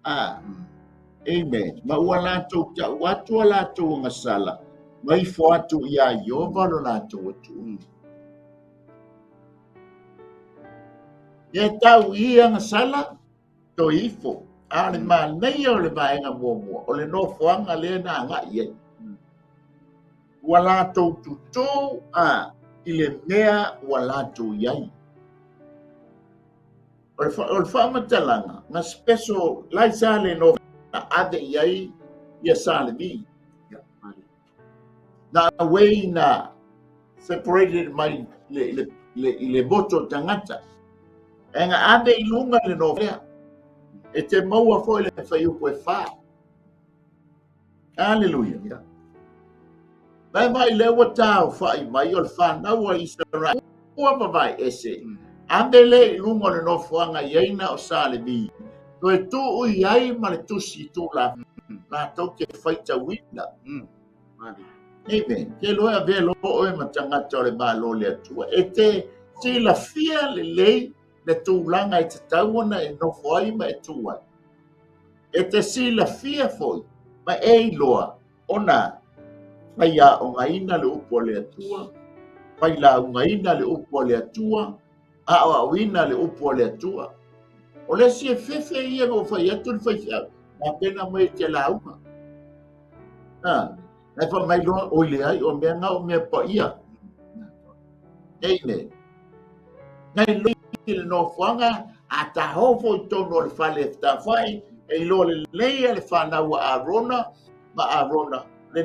Amen. Ma ua lātou ta watua lātou ngasala. Mai fo atu i a Yehova lo lātou atu. Ia tau i a ngasala to ifo. Ale ma nei o le vaenga mua. O le no fuanga le na nga iei. Ua lātou tutu i le mea ua lātou iai. O le whamatalanga, ngā special lai sa le no na ade iai ia salimi. Na away na separated mai le boto tangata. Enga ande ilunga le novea. E te maua foi le fai upo e wha. Hallelujah. Mai lewa tau whai mai o le whanaua Israel. Ua mawai ese. Ande le ilunga le nofuanga ieina o salimi. Koe tu ui ai ma le tusi tu la. La tau ke whaita wina. Amen. Ke loa velo o e matangata o le malo le atua. E te la fia le lei le tūlanga i te tauana e nofo ai ma e tūai. E te la fia foi. Ma e loa. Ona. Pai a o ngaina le upo le atua. Pai la o ngaina le upo le atua. A o awina le upo le atua. O le si e fefe ia o fai atu le fai fia. Ma pena mai te lauma. Nai fa mai loa o le ai o mea ngau mea pa ia. Eine. Nai loa le no fuanga a ta hofo i tono le fale ta fai e lo le leia le whanau a Arona ma Arona le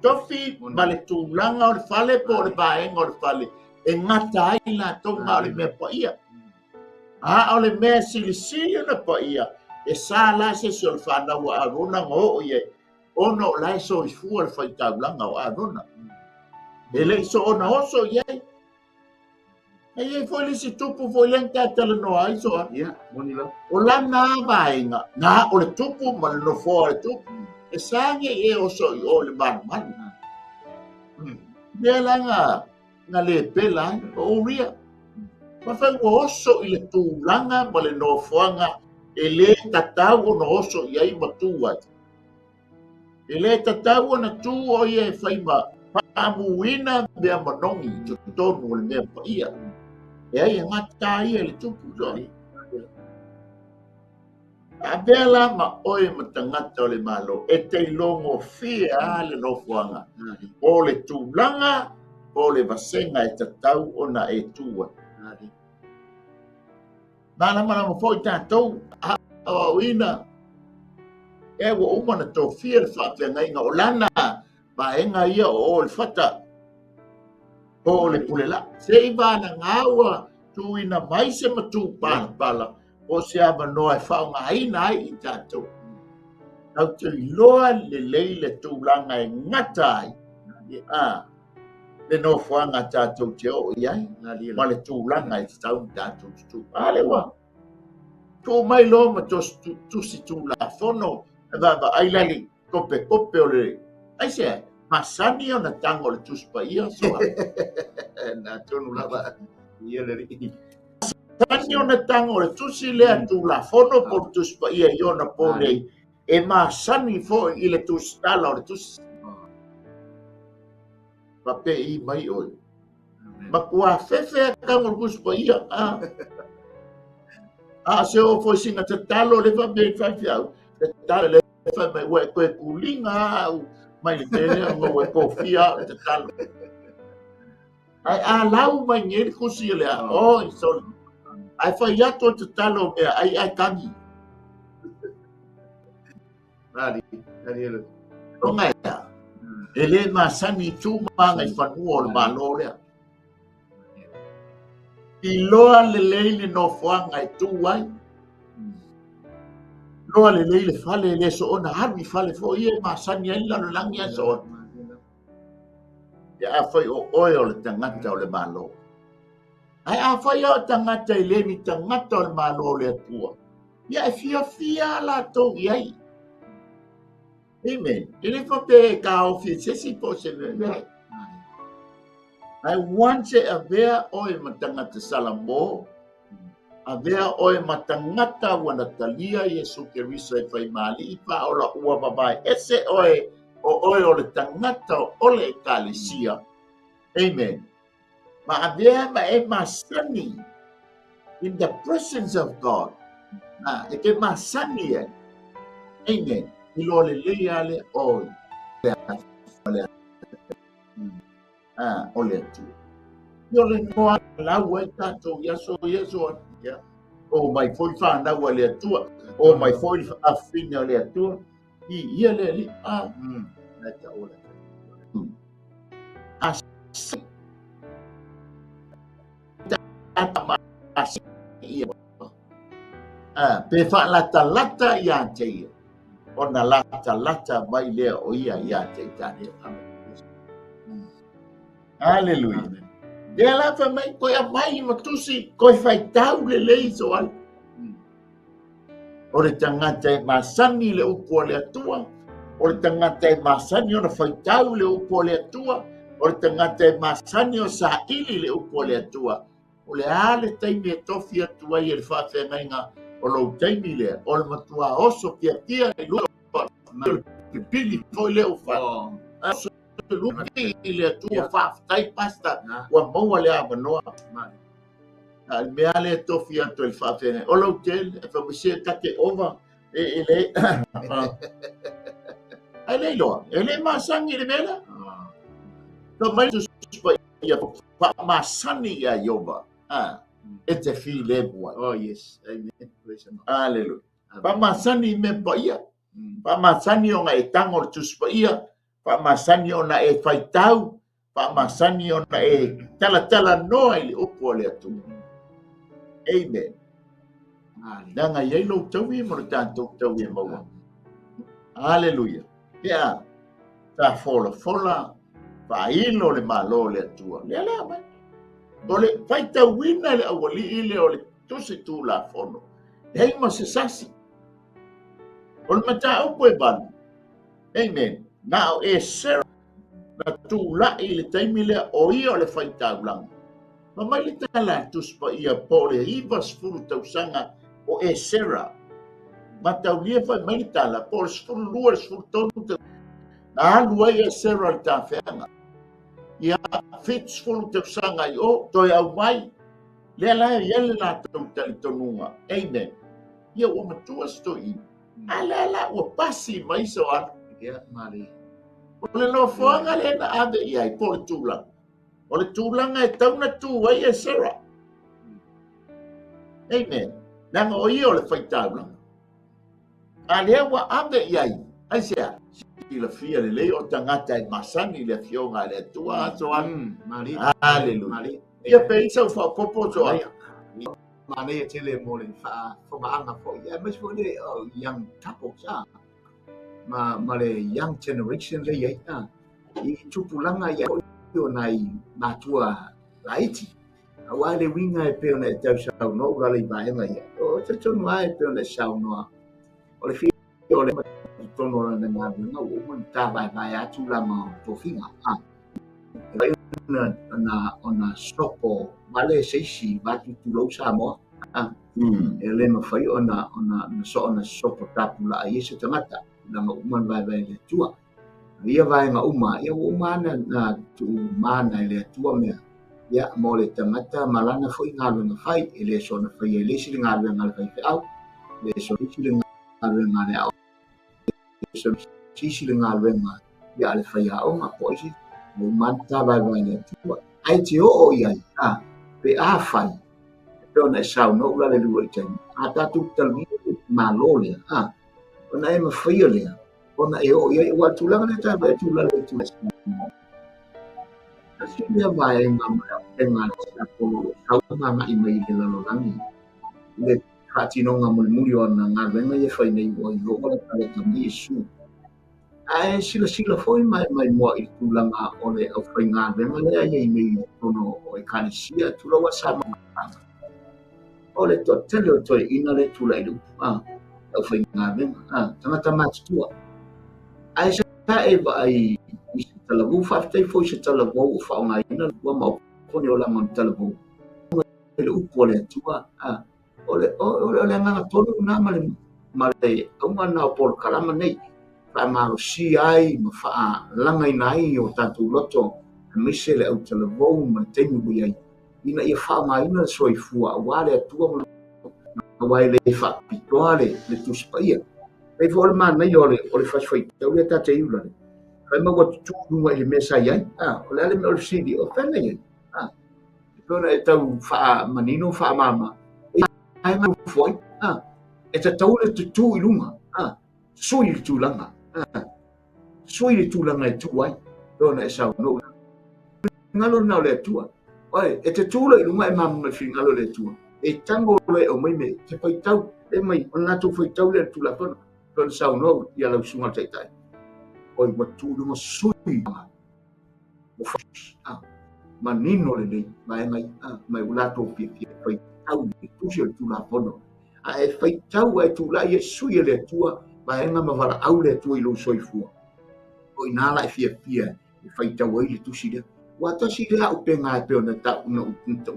tofi ma le tūlanga o le fale po le vaenga o le fale e ngata ai la tonga o le mea pa ia. A o le mea sili na pa ia e sa la se o le whanau a Arona ngo o ia ono lai so i fua le fai taulanga o Arona. E le so ona oso iai. E foi le si tupu foi le tala no ai so. O la na vaenga. Na o le tupu ma le no fo le tupu. E sange e oso i o le man. Dea langa na le pela o ria. Ma fai o oso i le tūlanga ma le no foanga e le tatau o no oso i ai matua. E le tatau na tu o ia e fai ma paamuina mea manongi tonu o le mea pa ia. E ai ngata ia le tupu zoi. A bela ma oe matangata o le malo e te longo fia le nofuanga. O le tūlanga o le vasenga e tatau o na e tua. Nana mana mo foi tātou a wina. E wa umana tō fia le whaapenga inga o lana ba enga ia o le whata. O le pulela. Se iwa na ngaua tuina mai se matu pala. O se ava noa e whaunga haina ai i tātou. Tau te loa le leile tūlanga e ngata ai. Le no whaanga tātou te o iai. Ma le tūlanga e tātou tātou tu. Ale wa. Tō mai loa ma tusi tūla whono. Vava ailali kope o le. Ai se masani o na tango le tuspa ia soa. Na tonu lava ia le ri. Masani o na tango le tusi lea tu la fono por tuspa ia i ona pone. E masani fo i le tustala o le tusi. Pape i mai oi. Ma kua fefe kango le tuspa ia. Se o fo singa te talo le va me fai fiau. Te talo le fa mai we koe kulinga au mai le tele ngo we kofia te talo. Ai lau mai ngeri kusi le a o so ai fa ya to te talo e ai kangi. Nari ele. O mai ya. Ele ma sani tu ma ngai fa nuo le malo le. I loa le leile no fuanga e tu ai. Loa le leile fale le so ona harvi fale fo ia ma sani ela lo langi a so. Ya foi o oil le tangata o le malo. Ai a foi o tangata i le mi tangata o le malo le tua. Ya fia la to iai. Amen. Ele fa pe ka ofi se si po se ve. Ai once a vea oi matangata salamo. A vea oe matangata wana talia Yesu Keriso e fai mali i pa ola ua babai. Ese oe o le tangata o le ekalesia. Amen. Ma a vea ma e masani in the presence of God. E ke masani e. Amen. I lo le lea le oe. O le atu. Yo le noa lau e tato Yesu. O mai foi whanau le atua. O mai foi awhina le atua. ia le li na ta ola ia pe fa lata ia te ona lata mai le o ia te tani haleluia de la fa mai ko ia mai matusi ko fai tau le so al o le tangata e masani le upo le atua o le tangata e masani ona fai tau le upo le atua o le tangata e masani o sa ili le upo le atua o le ale taimi e tofi atua i le whawhengainga o lo taimi le o le matua oso kia i lua pili foi le o wha oso luki i le atua whawhtai pasta wa maua le avanoa al mea le tofi atu le whawhenga o lo tel e whamisia take over e le e le loa e le masangi le mela so mai tu spa ia masani ia yoba e te fi le bua oh yes amen hallelujah pa masani me pa ia pa masani o ngai tango tu spa ia pa masani o na e faitau pa masani o na e tala no ile upo le atu amen nanga ye lo tawi mo tanto tawi mo hallelujah ya ta fola pa ilo le malo le atua le ala mai ole faita wina le awali ile ole tusi tu la fono hei mo se sasi ole mata o poi ban amen now e ser na tu la ile taimi le o ia le faita ulang ma mai le tala tuspa ia pole ivas fulu tausanga o e sera mata ulia fa mai le tala por fulu luas fulu tonu na lua e sera ta fenga ia fits fulu tausanga o toi au mai le la yele la tonunga amen ia o matua stoi ala o pasi mai so a ia mali o le no foanga le na ave ia i por tula o le tulanga e tauna tu ai e sera amen nanga o ia o le faitaula a le wa ave ia ai sia la fia le lei o tangata e masani le fionga le tua so an mali hallelujah mali ia pe so fa popo so mali e tele mo le fa fo ma anga fo ia mas fo le young couple sa ma le young generation le ia i tupulanga ia o nai matua laiti awa le winga e pe ona tau sa no ga le vai mai o te tonu ai pe ona sa no o le fi o le tono na nga nga o mo ta vai atu la ma to finga ona sopo vale seisi batu tu lo sa mo ele ma fai ona sopo tapu la ai se tamata na uma vai le tua ia vai nga uma ia uma na tu mana le tua me ia mo le tamata malana foi nga lo fai ele so na fai ele si nga lo nga fai au le so si nga lo nga le au so si nga lo nga ia le fai au ma po si mo manta vai le tua ai ti o ia pe a fai pe ona sa no la le lu ai ata tu talmi malole ona e ma fai le ona e o ia wa tu la le ta ba tu la le tu asi dia vai ngama dengan apolo kau ngama imai le lo langi le katino ngama muri ona ngama ngai fai nei o yo ona ka tambi su ai sila foi mai mo i tu langa ole o fai ngama le ai nei tono o kanisia tu lo sama ole to tele to ina le tu la ilu o fai ngama tama tu ai sa e vai talabu faftai foi se talabu fa nga ina wa ma ko ni ola man talabu le upo le tua ole nga tolu na male o mana por kalama nei fa ma si ai ma fa langa nai o tatu loto mise le o talabu ma tenu bu ai ina ia fa ma ina soi fua wale tua wa le fa pitoale le tu spaia e vol man nei ole fa foi le ta te iula kai ma wat tu nu ai me sai ai o le me o sidi o fena ai pona e tau fa manino fa mama ai ma foi e ta tau le tu ilunga sui tu langa sui le tūlanga e tuai, tōna e sau no. Ngalo nao le tua. Oi, e te tūla i lunga e mamu fi ngalo le tua. E tango le o mai me, te whaitau, e mai, o nātou whaitau le tūla whana, tōna sau no, i alau sunga taitai. Oi, ma tūlunga sui ma. Mo whai, ma nino le nei, ma e mai ulato pia whaitau le tusi o tūla whana. A e whaitau e tūla i e sui le tua, ma e ngama wara au le tua i lo soifua. Oi, nāla e fia, e whaitau ai le tusi le. Wata si le au penga e peo na tau na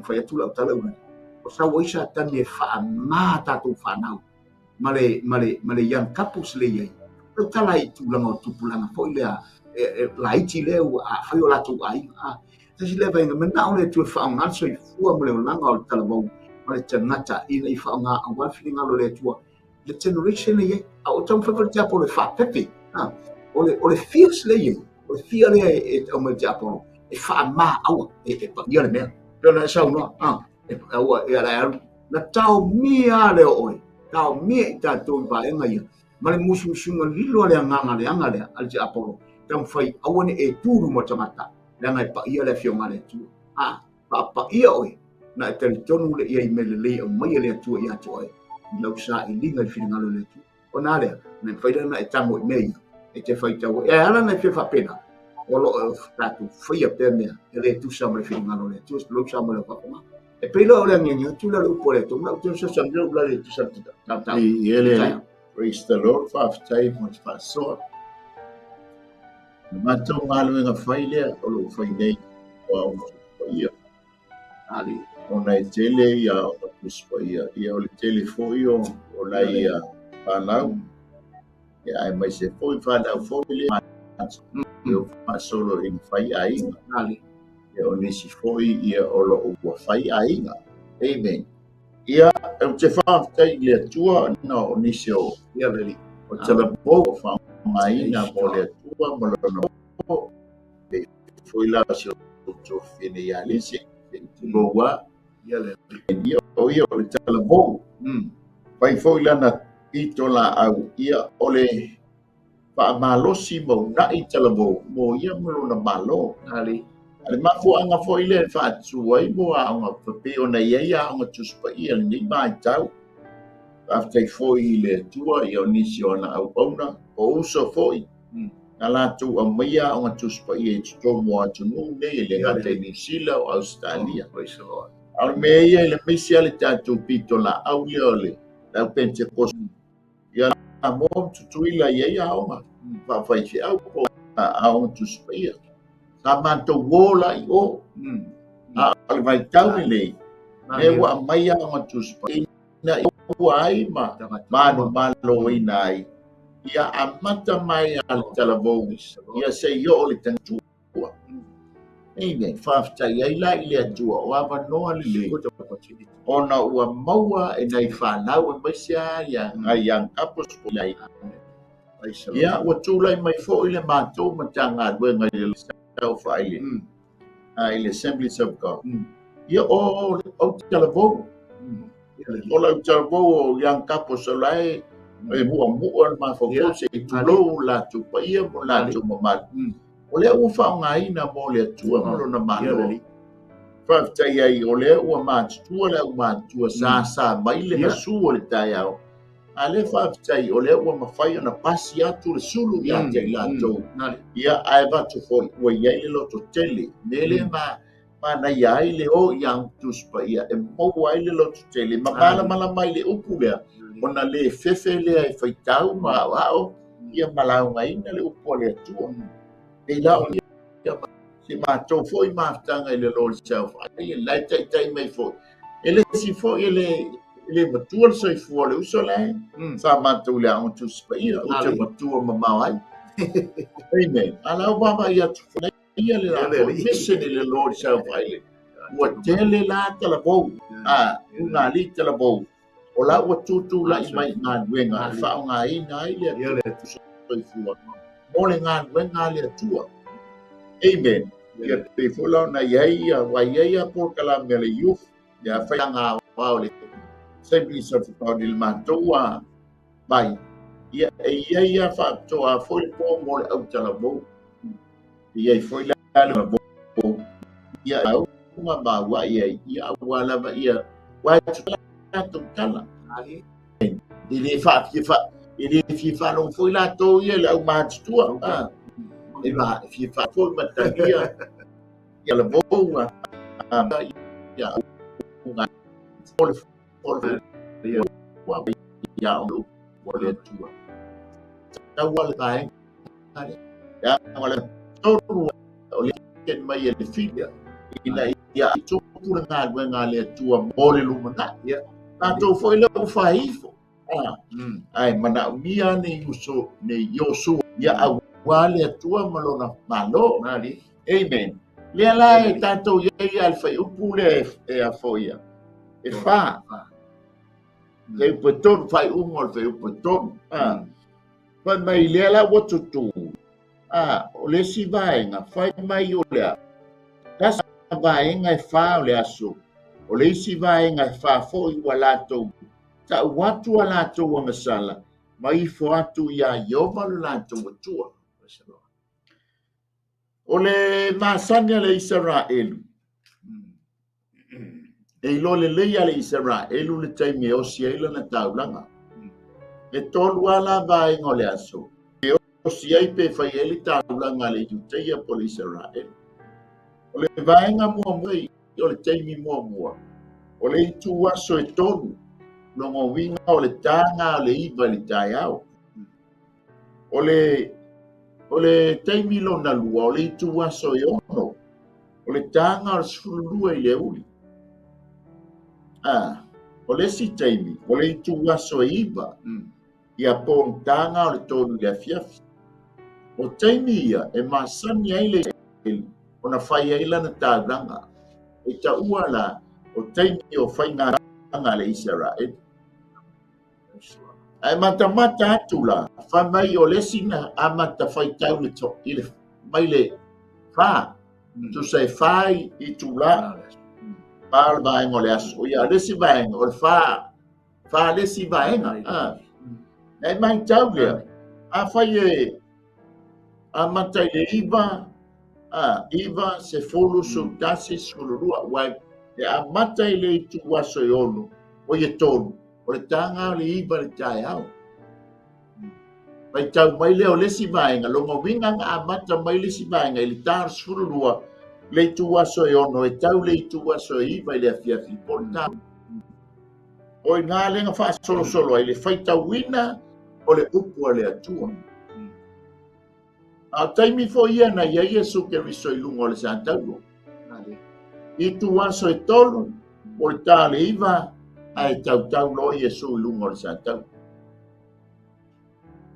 whai atula o tala una. O sa waisa tani e wha maa tātou whanau. Male young couples le iei. O tala i tūlanga o tupulanga. Fo i lea la iti leo a whai o lato a inga. Tasi le vainga mena o le tue whao ngā so i fua male o langa o tala wau. Male tangata ina i whao ngā a wawhiri ngalo le tua. Le generation le iei. A o tau whawhiri tiapo le wha pepe. O le fears le iei. O le fear le e au me tiapo. E wha maa aua, e pa ia le mea. Pea na e sau noa, e aua e ala aru. Na tau mia leo oe, tau mia i tātou i paenga ia. Ma le musunga lilo le anganga le anga le, ale te apolo. Tau whai awane e tūru mo tamata. Le anga e pa ia le fionga le tua. Pa ia oe, na e tari tonu le ia i me le lei au mai le tua i ato oe. I lau sa i linga i whiringalo le tua. O nā lea, na e whairana e tango i mei. E te whaitau, e ala na e whiwha pena. O lo tātou whaia pēr mea, e le tu sama le whiringalo le, tu lo sama le whakama. E peila o le angenga, tu la upo le tonga, tu sa samdea ula le tu sa tau. I ele, praise the Lord, whaafitai mo te whaasoa. Na mātou ngālu inga whailea, o lo whainei, o au whaia. Ali. O nei tele ia o na kuspaia, ia o le tele foi o lai whanau. Ia ai mai se foi whanau foi le eu solo in fai ainga ali e o nisi foi ia o lo ua fai ainga amen ia e te whaafitai le atua na o nisi o ia leli o te la po o whamaina mo le atua mo lo no e foi la si o to fine ia lisi e lo wa ia leli ia o te la po pai foi la na ito la au ia o le malosi mo na i talavo mo ia mo na malo ali ale mafu anga fo ile fa tuai mo anga pe ona ia anga tuspa ia ni mai tau after fo ile tua ia ni si ona au ona o uso foi ala tu a meia anga tuspa ia to mo atu no ne ile ngate ni sila o Australia al meia ile mesiale tatu pitola au ile la Pentecost ia mo tutuila ia ona va fai fi au po au tu spia sa manto wola i o al vai tau le e wa mai au tu spia na i ai ma manu malo inai ia amata mai al talavo ia se yo le tantu Amen. Fafta ia ila ile atua o ava noa le ona ua maua e nei whanau e maisia ia ngai ang kapos po lai ia ua tūlai mai fo ile mātou matanga due ngai le sau whaile ile Assemblies of God ia o talavou o lau talavou o yang kapos o lai e mua ma fofo se tulou la tupa ia mo la tu mamal o le ua whaongaina mo le atua mo na malo whaftai ai o le ua mātua le ua mātua sa mai le hasu o le tai au a le whaftai o le ua mawhai ana pasi atu le sulu i ate i lato ia ae watu hoi ua iai le loto tele me le ma na iai le o yang tuspa ia e mou ai le loto tele ma mala mai le upu lea o na le fefe lea e whaitau ma wao ia malaungaina le upu le atua e lao se mātou foi mātanga i le lori sau whai, e lai tai mai foi. E le si foi le matua le soifua le uso lai, sa mātou le aon tu spaia, o te matua mamau ai. Amen. Alau mama ia tu whai, ia le la foi, mission i le lori sau whai. Ua tele la talavou, una li talavou. O la ua tutu la i mai ngā nuenga, e whao ngā ina ai le tu soifua. Mo le ngā nuenga le atua. Amen. Ia te whula na iaia, wa iaia po kalame le youth, ia whaia ngā wao le Assemblies of God il mātua, bai, ia whaatoa foi po mo le au tala mo. Ia foi la mo. Ia au ma wa ia wala ba ia wa tu tala. Ele fa não foi lá to ia le au ma tua. E ma fa foi matagia. Ia le boa. Ia uma por ia wa ia o le tua. Ta wala kai. Ya wala to o le ken mai le filia. Ina ia tu nga le tua mo le lumana. Ia ta to foi le faifo. Ai mana mia ne uso ne yosu ya awale atua malona malo nali amen le la tanto ye alfa upule e afoia e fa le peton fai umol fe peton fa mai le la watu tu o le si vai nga fai mai o le tas vai nga fa o le aso o le si vai nga fa fo i wala to ta watu ala to wa masala mai fo atu ya yo malula to tua o le masanya le Israel e lo le le Israel le taimi o siela na taulanga e tolu ala vai ngole aso e o siai pe fai ele taulanga le juteia po Israel o le vai nga mua mai o le taimi mua o le tu aso e tolu no mo winga o le tanga o le iva le tai au o le taimi lo na lua o le tu aso e ono o le tanga o le sfulua i le uli o le si taimi o le tu aso e iva ia po tanga o le tonu le afiafi o taimi ia e masani ai le o na fai ai lana tālanga e ta ua la o taimi o fai ngā le Israel ai mata atu la fa mai o le sina a mata fai tau le to ile mai le fa tu sai fai i tu la par vai ngole aso ia le si vai o fa le si vai ai mai tau le a fai a mata le iva se folu su tasi sulurua wai e a mata le tu waso i ono o ye tonu o le tanga le iva le tai au mai tau mai leo le si vaenga longa winga a mata mai le si vaenga i le tar sulurua le tu waso i ono e tau le tu waso i iva i le afiafi po le tau o i ngā lenga wha solo ai le whaita wina o le upu a le atua a taimi fo ia na ia Yesu ke riso i lungo le santau i tu waso i tolu o le tā le iva ai tau lo Yesu i lungo le santau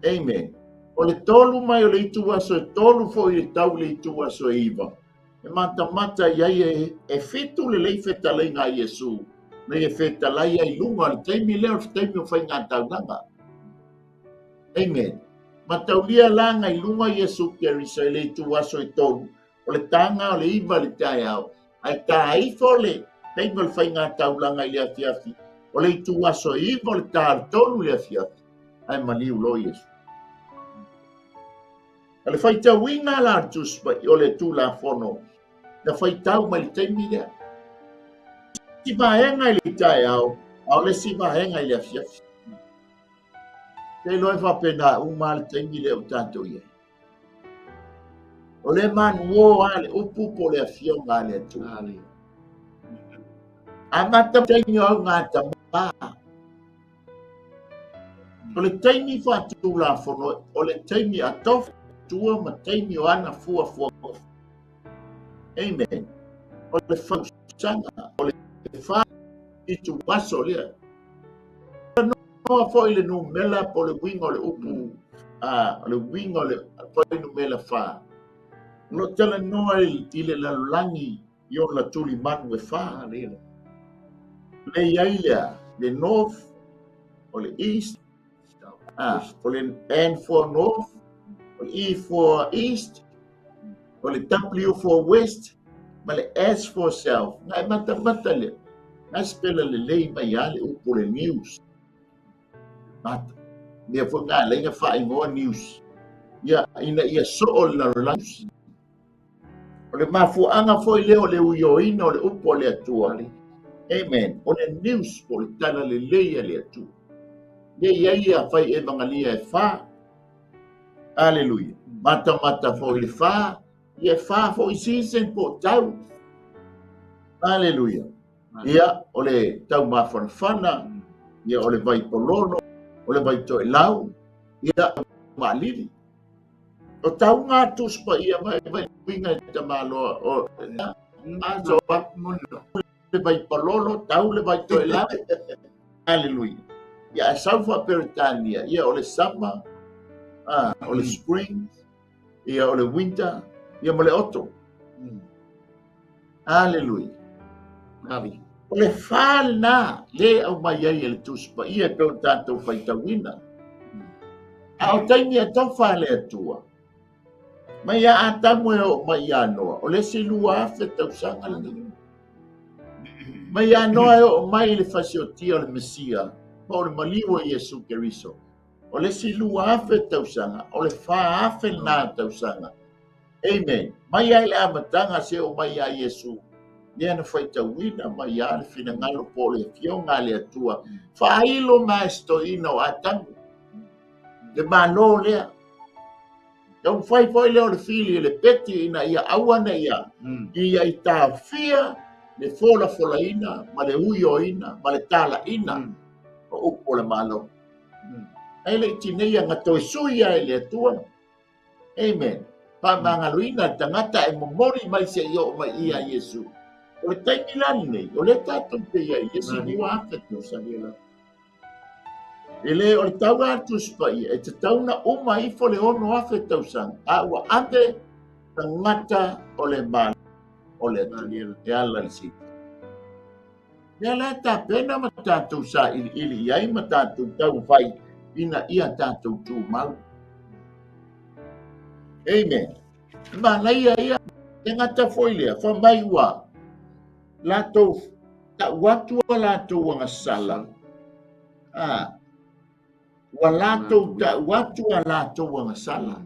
amen o le tolu mai o le itu waso e tolu fo i le tau le itu waso e iva e mata ia e fitu le lei fetalai ngā Yesu na ia fetalai ai lungo le taimi leo taimi o fai ngā taunanga amen mataulia langa i lunga Yesu ke risa le itu waso e tolu o le tanga o le iva le tai au ai ka ai fo le taimi o le fai ngā taulanga i le afiafi o le itu waso e iva o le tār tolu le afiafi ai maliu lo Yesu ale fai tau winga la tuspa o le tu la fono na fai tau mai taimi le si vaenga i le tai au le si vaenga i le afiafi te loe fa pena uma le taimi le o tatou ia o le manuo ale upu po le afio ngā le atu a mata taimi o ngā tama o le taimi fa tu la fono o le taimi atof tua ma taimi o ana fua amen o le fausanga o le fa i tu waso lea no fo i le numela po le winga o le upu le winga o le po i numela fa no tala noa i le lalulangi i o la tuli manu e fa le iailea le north o le east o le N for north o le E for east o le W for west ma le S for south ngai mata le ngai spela le lei mai ale upo le news mata Ia fo ngā lenga whaingoa news. Ia so o la news. O le mafuanga foi leo le uioina o le upo le atua. Amen. O le news o le tala le leia le atua. Ia fai e mangalia e wha. Aleluia. Mata foi le wha. Ia wha foi season po tau. Aleluia. Ia o le tau mawhanawhana. Ia o le vai polono. O le vai toi lau. Ia malili. O tau ngā tuspa ia vai winga te maloa o aso le vai palolo, tau le vai toi lau. Aleluia. Ia saufa peritania, ia o le summer, o le spring, ia o le winter, ia mo le autumn. Aleluia. O le whāle nā, le au mai ai le tuspa, ia tau tātou whaitawina. A o taimi a tau whāle atua. Mai a atamu e o mai a noa, o le se lua afe tau sanga le. Mai a noa e o mai le fasiotia o le Mesia, pa o le maliwa i Yesu Keriso. O le se lua afe tau sanga, o le wha afe nā tau sanga. Amen. Mai a le amatanga se o mai a Yesu. Lea na whaitawina mai a le fina ngalo po le fio ngā le atua. Whailo maesto ina o atamu. Le malo lea. Tau fai leo le fili le peti ina ia awana ia. Ia i tā fia, le fola ina, ma le uio ina, ma le tala ina. O upo le malo. Ai le tinea ngato suia e le atua. Amen. Pa mangaluina tangata e momori mai se io mai ia Yesu. O le taimi lani nei, o le tātou te ia Yesu ni wa ake tu sanila. Ele o le tau atu spai, e te tau na uma i fo le ono afe tau sang. A ua ante tangata o le mana, o le atu, e ala le sita. E ala ta pena ma tātou sa ili iai ma tātou tau vai, ina ia tātou tū mau. Amen. Mana ia, e ngata foi lea, fa mai ua, latou, ta watua latou wanga sala. Wa latou ta watu a latou wanga sala.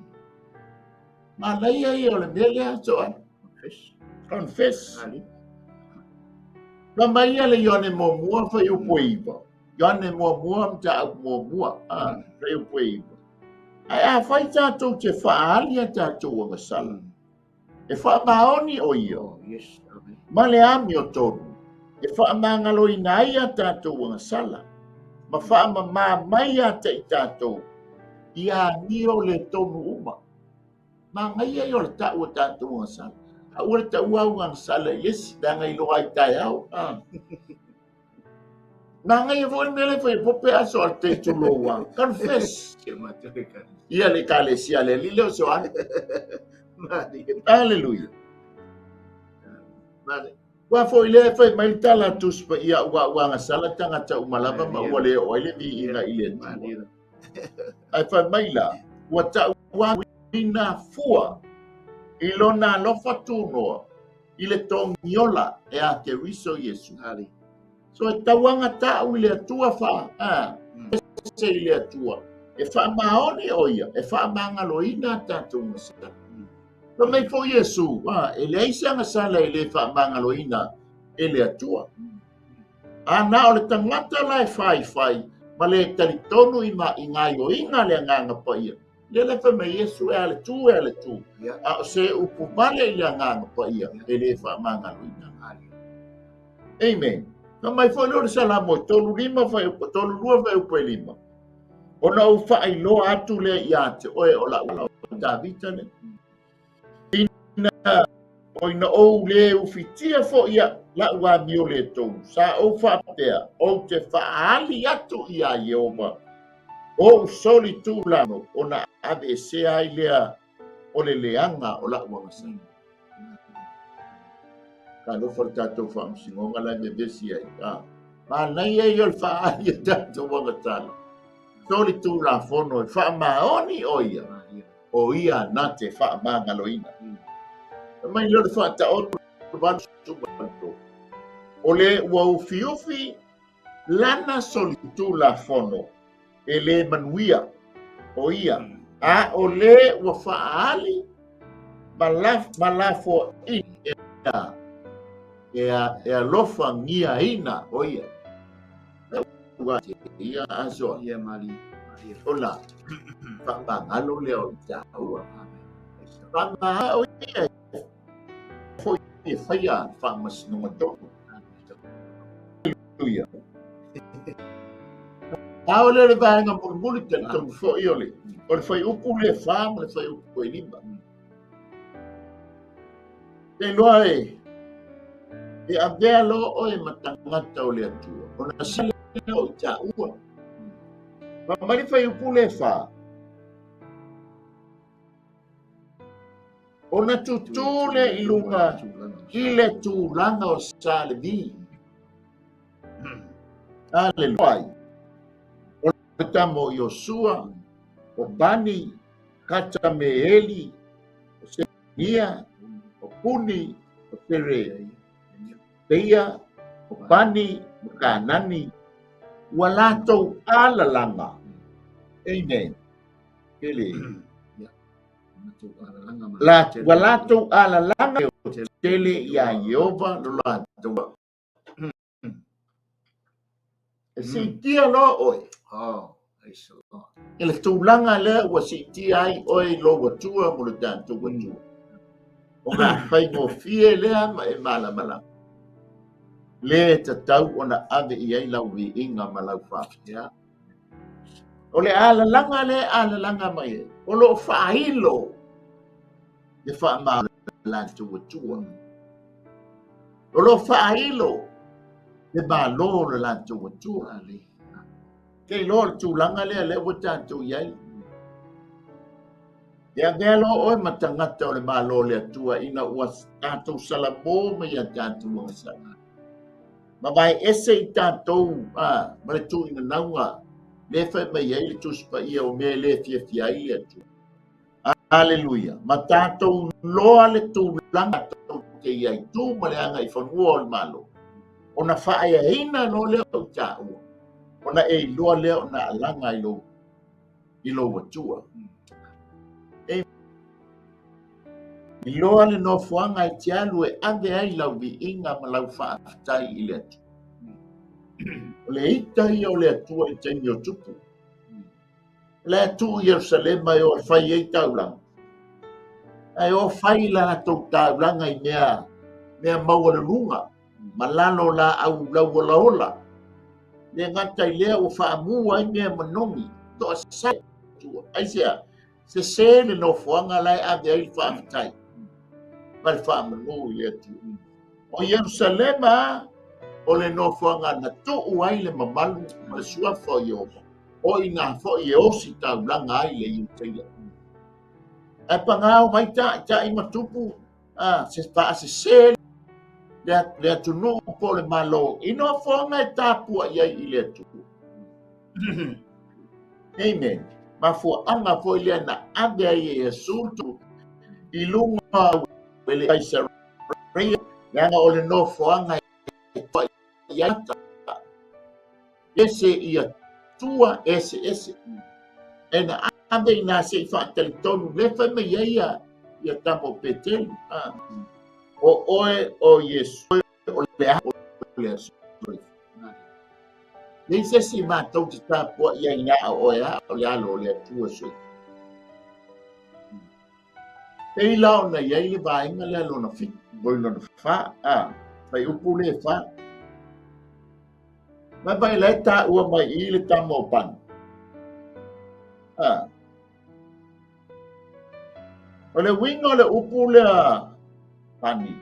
Ma lai ai o le mele so confess. Ma mai le yone mo mua fa eu poiva. Yone mo mua mta mo mua. Fa eu poiva. Ai a fai tātou te whaalia tātou wanga sala. E whaamaoni o io. Ma le ami o tonu. E whaamangalo i naia tātou wanga sala. Ma whaama mā mai a te i tātou, i a nio le tonu uma. Ma ngai ai o le tāu a tātou ngā sala. A ua le tāu au ngā sala, yes, da ngai loa i tai au. Ma ngai e voi mele fai pope aso al te tulo wa. Confess. Ia le kale sia le lile o so ane. Hallelujah. Wa foi le fai mai tala tuspa ia wa nga sala tanga ta umalava ma wale o ile vi ina ile. Ai fai mai la wa ta wa ina fua ilona lo fatuno ile tongiola e a te riso Yesu. So ta wanga ta ile tua fa se ile tua e fa maoni oia e fa mangaloina ta tumsa. No mai fo Yesu, ele isa nga sala ele fa mangaloina ele atua. Ana o le tangata lai fai, ma le talitonu i ngai o inga le nganga pa ia. Le fa mai Yesu e ale tu. A se upu male i le nganga pa ia, ele fa mangaloina. Amen. No mai fo le sala mo tolu lua fa upu lima. Ona u fa i lo atu le iate, oe o la Davita ne. O ina o le ufitia fo ia la ua mio le tau. Sa o whapea o te whaali atu ia Yehova. O soli tu lano o na ave se ai lea o le leanga o la ua masai. Ka no for tatou whamsingonga lai me besi ai. Ma nai ai o le whaali tatou wanga tala. Soli tu la fono e whaamaoni o ia. O ia na te whaamangaloina. Mai lo fa ta o van subanto ole wa ufi lana solitu la fono e le manuia o ia a o le ua fa'aali malafo e alofa ngia ina o ia ua ia aso Ia mali. ona fa'angalo le o ta'ua fa'anga o ia foi e faia fa'amasinoga to'u ia a o le vaega mulimuli tatou fo'i o le fai upu le fā ma le fai upu e lima e loa e avea lo o e matangata o le atua ona sale o i ta'ua ma le fai upu le fā ona tutule i lunga i le tūlanga o Salevi aleluia o le tamo Iosua o Bani kata me Eli o Senia o Puni o Tere Teia o Bani o Kanani ua latou alalanga amen ele ua latou alalanga o tele ia Iova lo latou e sitia lo oe e le tūlanga lea ua sitia ai oe lo watua mo le tātou watua o ngā whai ngō fie lea ma e malamala le tatau ona ave i ai lau vi inga ma lau whawhia o le alalanga mai e o lo whailo le whaama la tuatua o lo whailo le malo le la tuatua kei lo le tūlanga le wa tātou iai ia gelo oe matangata o le malo le atua ina ua tātou salamo me ia tātou o sana ma vai ese i tātou ma le tū ina naunga le whai mai ai le tūspa ia o me le fia i atu aleluia ma tātou loa le tūlanga tātou ke iai tū ma le anga i whanua o le malo ona whaia ina no le au tāua ona e loa le ona alanga i lo watua I loa le no fuanga i tialu e ave ai lau vi inga ma lau whaafitai i le atu. O le ita i o le atua i taimi o tupu. Le atu i Jerusalema e o whai e taulanga. Ai o whai la tau taulanga i mea maua le lunga. Ma lalo la au lau la ola. Le ngata i lea o whaamua i mea manongi. To a sai atua. Ai sea, se le no fuanga lai ave ai whaafitai. Mal whaamanu i atu. O Jerusalema, o le no fuanga na tu ai le mamalu ma le sua fo Yehova. O ina fo i osi taulanga ai le iuteia. E pangau mai ta i matupu, se le atunu po le malo. Ino fuanga e tapua i ai i le atu. Amen. Ma fuanga fo i le na ade ai e asuntu i lunga Wele kaisa ria nga ole no foanga yata ese ia tua ese ena ande na se fa teltonu le fa me ia tamo petel o Yesu o le ni se si ma to ta po ia ina o ya lo le tua so Ei lao na iai le vaenga le alona fit, boi lona wha, fai upu le wha. Mai bai lai ta ua mai I le tamo pan. O le winga le upu le pani.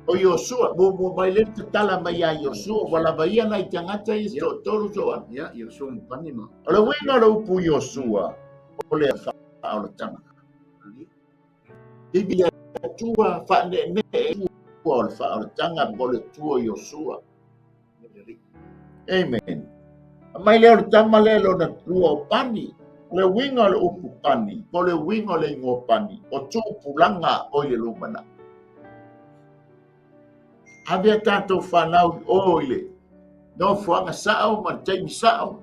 O Yosua, mo mai le te tala mai a Yosua, wala vaia nai tangata I sto toru soa. Ya, Yosua mo pani ma. O le winga le upu Yosua, o le wha o le tama. Ibi le tua fa ne tua o fa o tanga po le tua Yosua. Amen. Mai le o tama le lo na tua o pani. Le winga le upu pani. Po le winga le ingo pani. O tu pulanga o le lumana. Avea tato whanau o ile. No fuanga sao ma teimi sao.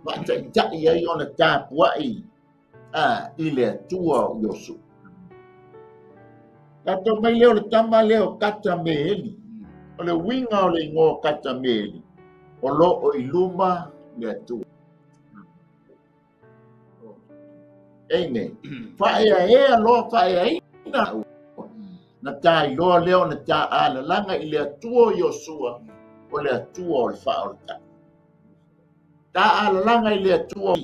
Wa'ataʻitaʻi ai ona tapuaʻi i le atua o Iosu. Tatou mai leo le tama leo kata meheli. O le winga o le ingoa kata meheli. O lo'o i luma le atua. Amen. Whaeaea loa whaeaina na tā iloa leo na tā alalanga i le atua o Iosua o le atua o le whaolata. Tā alalanga i le atua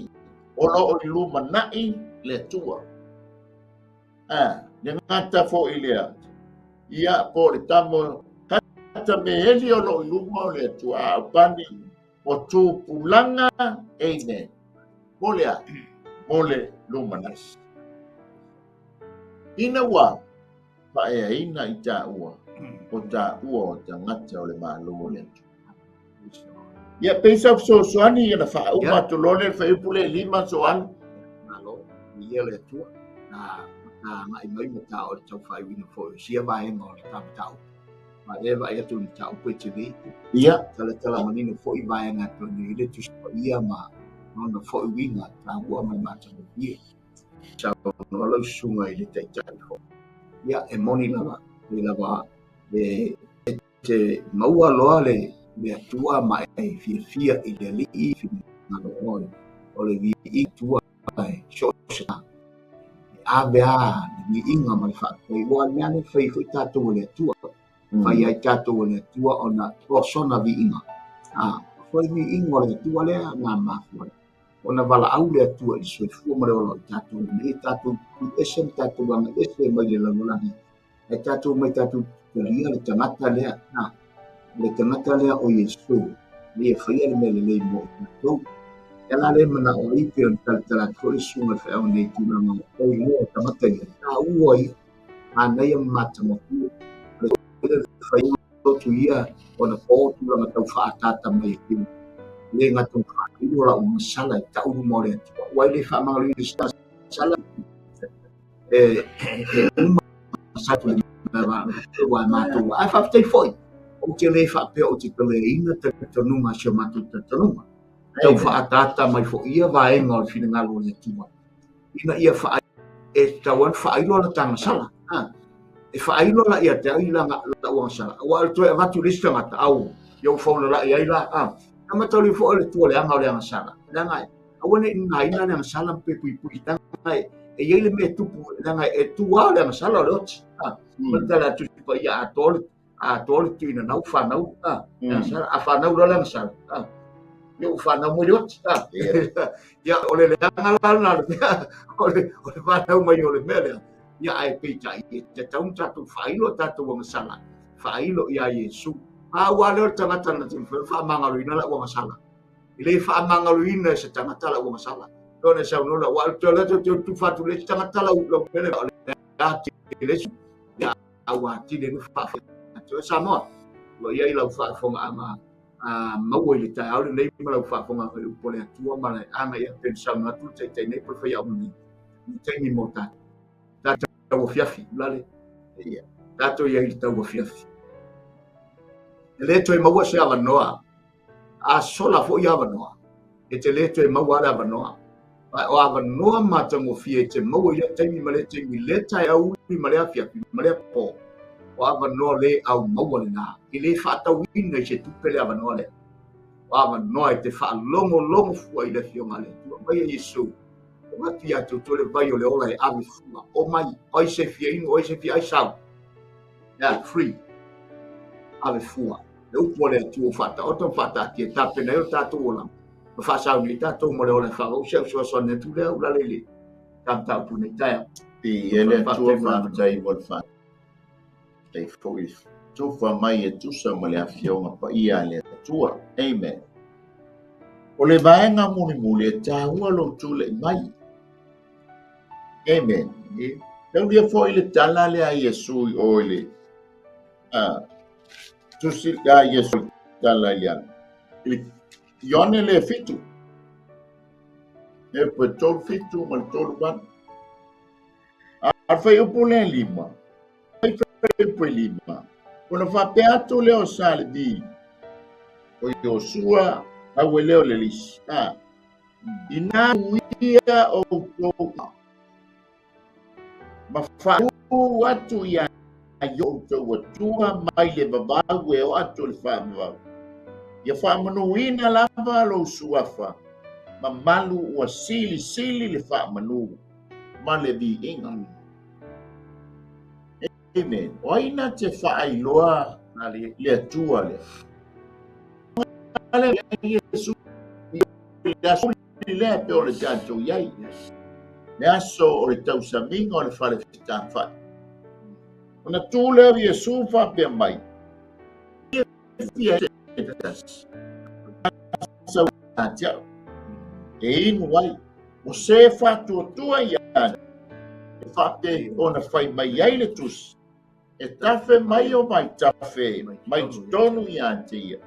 o lo'o i luma na'i le atua. Le ngata fo i lea. Ia po le tamo kata meheli o lo'o i luma o le atua. Apani o tūpulanga. Amen. Molea. Mole luma na'i. Ina wa. Whaeaina i tā ua. O tā ua o tā ngata o le mālua le atua. Ia peisa soani ia na whauma tolone whaipule 5 soani. Malo, ia le atua. Na mai mai mo tā o le tau whaiwina fo. Sia vaenga o le tamatau. Ma ewa ia tu ni tau pe TV. Ia. Tala manino fo i vaenga tu ni ile tu ia ma. Nona fo i winga tā ua mai mata mo ia. Sa no lo sunga i le taitai fo. Ia e moni lava. Le lava. Le te maua loa le atua mai fia i le li'i finalo oi. O le vi tua ai shosha. Avea ni inga mai whakoi. Wa neane whai tātou le atua. Whai ai tātou le atua o na rosona vi inga. Whai vi inga le atua lea ngā mawhoi. O na wala au le atua i soi fua mare o loi tātou. Nei tātou esem tātou anga ese mai le lalolani. E tātou mai tātou lia le tangata lea. Le tangata lea o Yesu. Le whaia le mele le mo tātou. Ela le mana o ipe o tala kore sunga whao nei tūna mga o i mua tamata i tā ua i a nei am mata mo ku le whaia o tu ia o na pō tūra ma tau whaatata mai ki le ngatu whaia la o masala i ta uru more atua wai le wha mangalu i sala uma satu le wai mātua ai whaftai foi o te le whape o te pele ina te tanunga si o matu te tanunga tau whaatata mai fo ia vaenga o whina ngalo le tua. Ina ia whaai, e tauan whaailo la tanga sala. E whaailo la ia te aila la uang sala. Wa al toi avatu lista ngata au. Iau whaula la ia ila. Nama tau li fo le tua le anga o le anga sala. Nanga awane ina ina le anga sala mpe pui tanga e yeile me tupu. Nanga e tua le anga sala le oti. Mantala tu sipa ia atole tu ina nau whanau. A whanau la le anga sala. Yo whanau mo yot. Ia ole le angalana. Ole whanau mai ole mele. Ia ai pita i te taun tatu whailo tatu wanga sala. Whailo ia Yesu. Wale o tangata na tin whamangaru ina la wanga sala. Ile whamangaru ina se tangata la wanga sala. Tone sa unola wale tole tu fatu le tangata la mele ole ati le su. Ia awati le nu whafu. Tue Samoa. Ia ila whafonga ama. Mau i le tai au nei malau whafonga o pole atua mana anga ia pensau na tu tai nei por fai au nei tai ni mota tātou fiafi lale ia tātou ia i tau fiafi le toi maua se ava noa a sola fo ia ava noa e te le toi maua ava noa o ava noa mata mo fie te maua ia tai mi male tai mi le tai au mi male fiafi male po o ava noa le au maua le nā. I le whaatau ina i se tupele ava noa le. O ava noa i te wha longo fua i le fionga le. Tua mai a Yesu. O mati atu tole vai o le ola e awi fua. O mai, oi se fia inu, oi se fia ai sau. Yeah, free. Awi fua. Le upo le atu o whata. O ton whata ati e tape na eo tātou o lam. O whaasau ni tātou mo le ola e wha. O seu sua son ne tu lea ula lele. Tam tau pune taia. Pi ele tua whaatai mo le whata. Te foi tofa mai e tusa ma le afionga pa ia le tua. Amen. O le vaenga muni e tāhua lo tule mai. Amen. Tau lia foi le tala le a Yesu i oile. Tusi ka Yesu tala ia. Ione le fitu. E pe tolu fitu ma tolu ban. Arfai upo le 5. Poi lima. Ona whapeato leo sale di. O Iosua au leo le lisi. Ina uia o tō mawhau atu ia yo tō atua mai le babau e o atu le whamau. Ia whamanuina lava lo suafa. Ma malu ua sili le whamanu. Ma le vi inga. Amen. Oina te whaailoa le atua le. Ale Yesu le pe o le tātou iai. Me aso o le tausaminga o le whare whitawhai. Ona tūle o Yesu whapea mai. Ia te tas. Sa tātiau. E inu ai. O se whātua ia. E whape o na whai mai ai le tus. E tafe mai o mai tafe. Mai tonu ia te ia.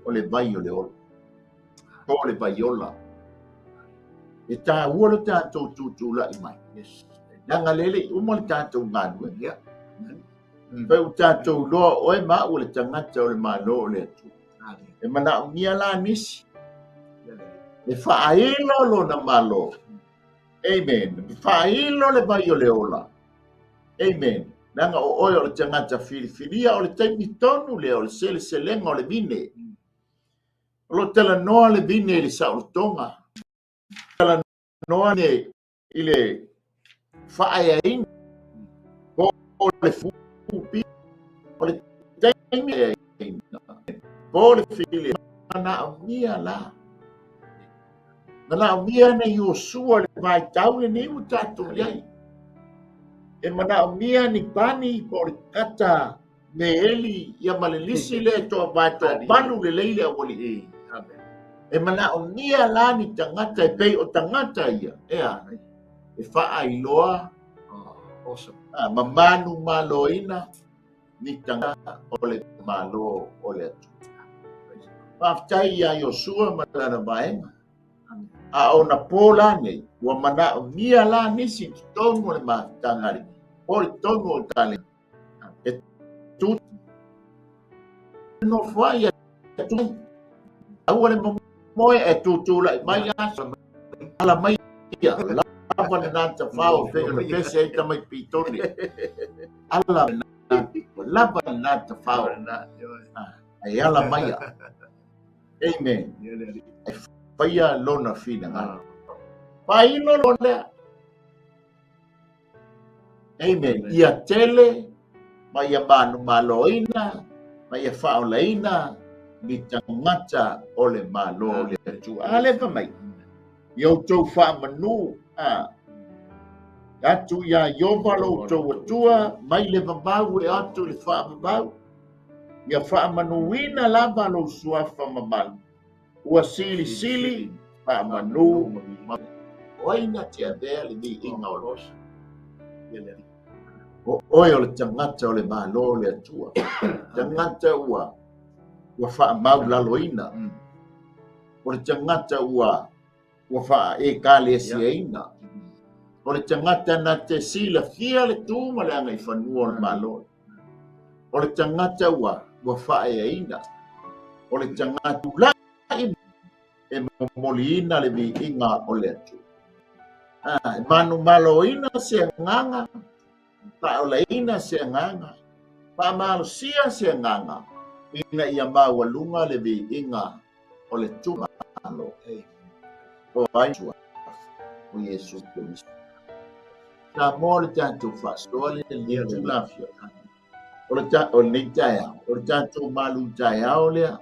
O le vai o le ola. O le vai ola. E tā ua le tātou tūtūla i mai. Nanga lele, uma le tātou ngānua. Pau tātou loa oe maa o le tangata o le mālo o le atu. E mana o nia la nisi. E whaelo lo na mālo. Amen. Whaelo le vai o le ola. Amen. Nanga o oe o le tangata whiriwhiria o le taimi tonu le o le sele selenga o le vine. O lo tala noa le vine le sautonga. Tala noa ne i le whaeaina. O le fupi. O le taimi aina. O le whiri. Mana o mia la. Mana o mia ne Iosua le vai tau le neu tātou iai. E mana o mia ni pani po le kata me eli ia malelisi le toa vai toa manu le leile a wali. E mana o mia la ni tangata e pei o tangata ia. Ea, e wha ailoa. Mamanu maloina ni tangata o le malo o le atu. Whaftai ia Iosua malana vaenga. A ona pola nei, ua mana o mia la nisi tongo le mahtangari. O le tongo o tale. E tu no fai e tu. Aua le moe e tutula i mai asa. Ala mai ia. Lava le nata whao pe le pese e tamai pitoni. Ala lava le nata whao. Ai ala mai a. Amen. Paia lona fina ngana. Paino lona. Amen. Ia tele, mai a manu maloina, mai a whaolaina, ni tangata o le malo le atu. Ale pa mai. Iau tau whamanu. Atu ia iovalo tau atua, mai le vavau e atu le whamabau. Ia whamanuina lava lo suafa mamalu. Ua sili, whamanu, oina te avea le mi inga o losa. O oe o le tangata o le malo le atua. Tangata ua whaamau laloina. O le tangata ua wha e kāle siaina. O le tangata na te sila fia le tūma le anga i whanua o le malo. O le tangata ua wha e aina. O le tangata ula e momoliina le vi inga o le atu. Manu maloina se nganga. Paolaina se nganga. Pamalusia se nganga. Ina ia mawalunga le vi inga o le tuma malo. O aisua. O Yesu Kristo. Sa mo le tātou whastoa le lia tu lafia. O le neitaya. O le tātou malu taya o lea.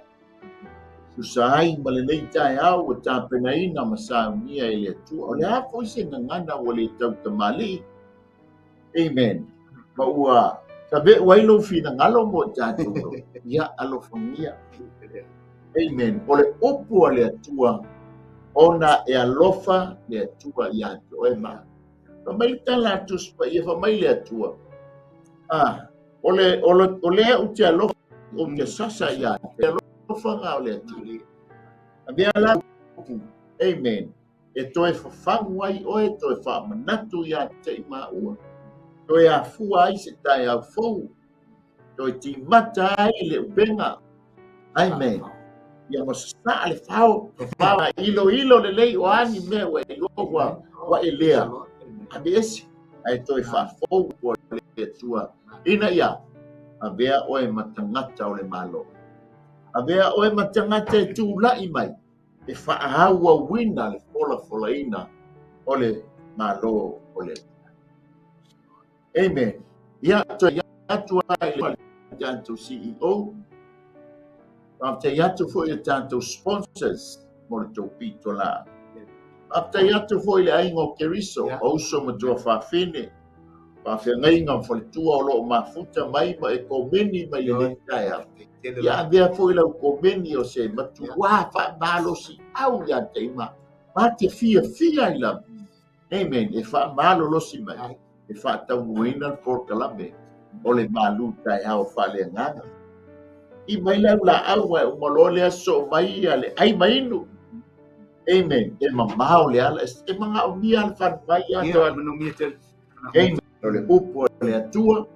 Susai malenei tai au o tāpenaina masaunia e le atua. O le hafo ise ngangana o le tau tamali. Amen. Ma ua, tabe wailo fina ngalo mo tātou. Ia alofangia. Amen. O le opu a le atua, ona e alofa le atua i ato e ma. Pa mai tala atus pa ia pa mai le atua. O le au te alofa o te sasa i ato. Fanga o le atu. Avea la upu. Amen. E toe whafangu ai oe, toe whamanatu ia te ima ua. Toe a fua ai se tai au fou. Toe ti mata ai le upenga. Amen. ia masasa le fao pa ilo le lei o ani me wa ilo wa elea abesi ai toi fa fo o le tua ina ia avea oe matangata o le malo avea oe matangata e tula'i mai e fa'ahaua uina le folafolaina o le malo o le amen ia toi atu ai le tanto CEO after yatu fo i tanto sponsors mo le topito la after yatu fo i le aingo keriso o so mo tua fa'afene fa'afengainga fo le tua o lo mafuta mai ma e komeni mai le taia ia vea fo i lau komeni o se matua fa'amalo si au ia teima ma te fia i la amen e fa'amalo losi mai e fa'ataunuina le porkalame o le malu tai hao fa'aleagaga I mai lau la au e umalole so mai ale ai mainu amen e mamao le ala e manga o mia al fan vai ya to amen le upo le atua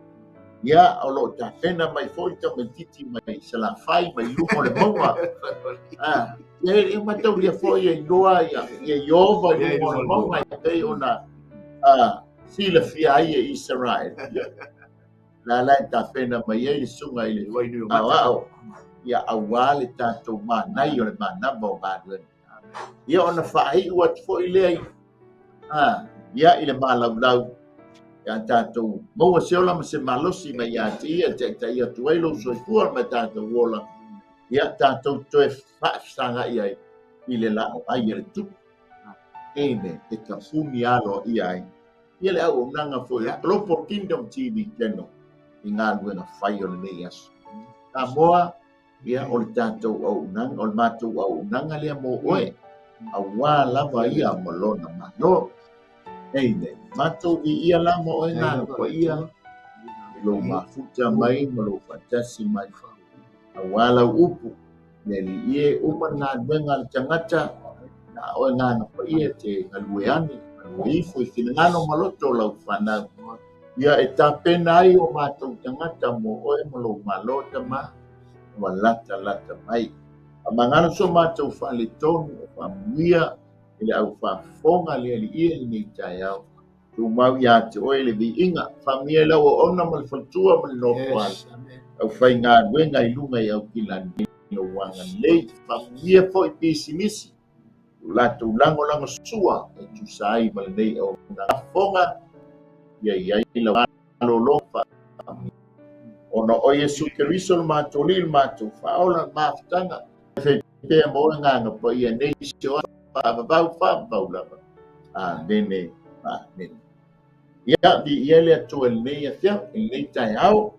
ya o lo ta pena mai foi ta mentiti mai se la fai mai lumo le monga e matou le foi e loa ya yo vai lumo le monga e ona si le fia ai e Israel la ta pena mai e sunga ile ia awale tātou mānai o le mānama o mānueni. Ia ona whaai ua te fo i lea ia i le mālaulau. Ia tātou maua seola ma se malosi mai ia te ia te ia tuailo soifua ma tātou wola. Ia tātou toe whaafsanga ia i le lao ai le tupu. Amen. E ka funi alo ia ai. Ia le au nanga fo ia. Global Kingdom TV channel. I ngā luenga whai o le nei asu. Tā moa ia o le tātou au unanga, o le mātou au unanga lea mo oe, a wā lava ia mo lona mano. Amen. Mātou vi ia la mo oe ngā kwa ia, lo mafuta mai, mo lo fatasi mai. A wā lau upu, le li ie uma ngā duenga le tangata, na oe ngā kwa ia te ngalueani, ngalueifu, i fina ngano maloto lau whanau. Ia e tā pena ai o mātou tangata mo oe mo lo malota ma, wa lata mai. A mangana so mātou whaale tonu o whamuia ele au whafonga le ali ia ni tai au. Tu mau ia te oe le vi inga. Whamia lau o ona mal whantua mal no kual. Au whai ngā ruenga I lunga I au kilani no wanga lei. Whamia fo I pisi misi. Lato lango sua e tu sai mal nei o na whafonga. Ia ila wano lofa. Ona o Yesu Keriso le mātou li le mātou whaola māwhitanga. Pea mo nganga po ia nei sio whaabau lava. Nene. Ia di ia le atua le nei a thea, le nei tai au.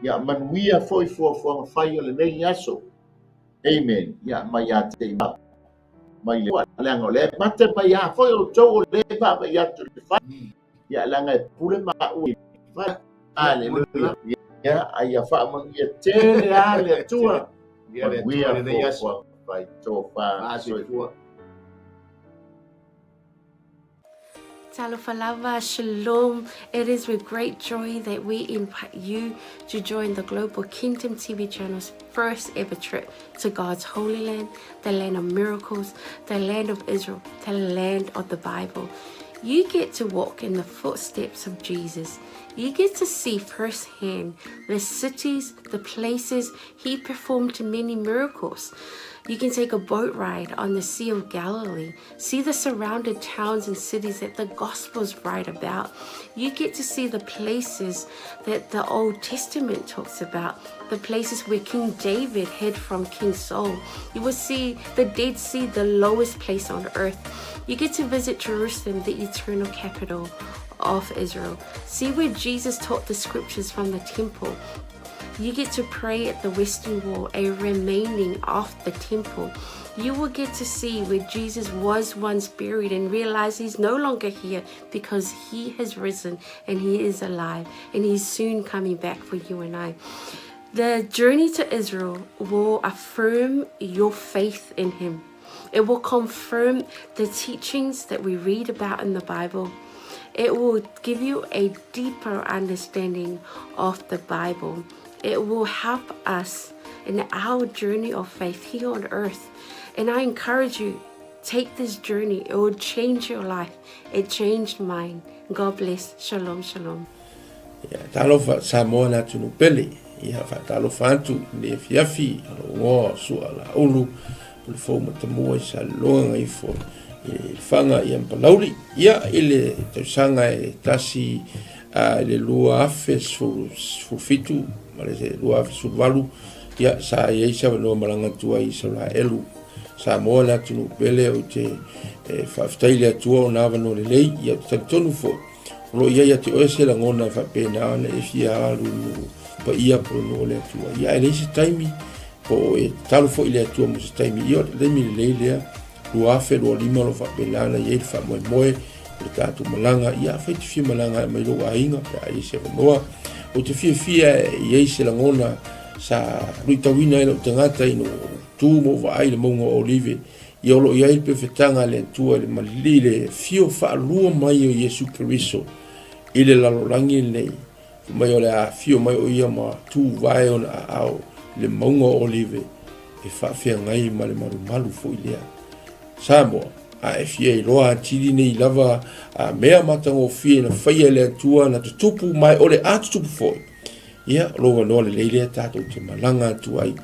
Ia manuia foi fuafuanga whai o le nei aso. Amen. Ia mai a te ma. Mai le leanga le mate mai a foi o tau o le pa mai atu le whai. Ia langa e pule ma ui. Aleluia. Ya aya fa mang ia tele ale tua we are for by tofa so Talofalava, Shalom. It is with great joy that we invite you to join the Global Kingdom TV channel's first ever trip to God's Holy Land, the land of miracles, the land of Israel, the land of the Bible. You get to walk in the footsteps of Jesus. You get to see firsthand the cities, the places He performed many miracles. You can take a boat ride on the Sea of Galilee, see the surrounded towns and cities that the Gospels write about. You get to see the places that the Old Testament talks about, the places where King David hid from King Saul. You will see the Dead Sea, the lowest place on earth. You get to visit Jerusalem, the eternal capital of Israel. See where Jesus taught the scriptures from the temple. You get to pray at the Western Wall, a remaining of the temple. You will get to see where Jesus was once buried and realize He's no longer here because He has risen and He is alive and He's soon coming back for you and I. The journey to Israel will affirm your faith in Him. It will confirm the teachings that we read about in the Bible. It will give you a deeper understanding of the Bible. It will help us in our journey of faith here on earth. And I encourage you, take this journey. It will change your life. It changed mine. God bless. Shalom, shalom. Talofa Samoa na tunu pele. Ia fa talofa antu le fiafi ngo sua la ulu. Le fo matamua sa longa i fo. Fanga ia mpalauri. Ia ile tausanga e tasi le lua afe su fitu. Male se lua afe su valu. Ia sa ia isa no malanga tua i sa la elu. Samoa na tunu pele o te whaftaile atua o nāwa no le lei. Ia tonu fo. Lo ia te oese la ngona fa pena na e fia alu pa ia pro no le atua. Ia ele se taimi po e talo fo ile atua mo se taimi. Ia le mi le lea lo afe lo lima lo fa pena na ia fa moe moe le tatu malanga. Ia fa te fia malanga mai lo ainga ia e se noa. O te fia ia se la ngona sa ruitawina ilo tangata ino tu mo va ai le mongo olive. Ia lo ia il perfetanga le atua le malile fio fa lua mai o Yesu Keriso. Ile lalolangi nei mai o le a fio mai o ia ma tu vai on au le mongo olive e fa fia ngai ma le maru fo ilea Samoa a e fia i loa tiri nei lava a mea matango fia na faia le atua na tutupu mai o le atutupu foi ia loa no le leile tatou te malanga atu ai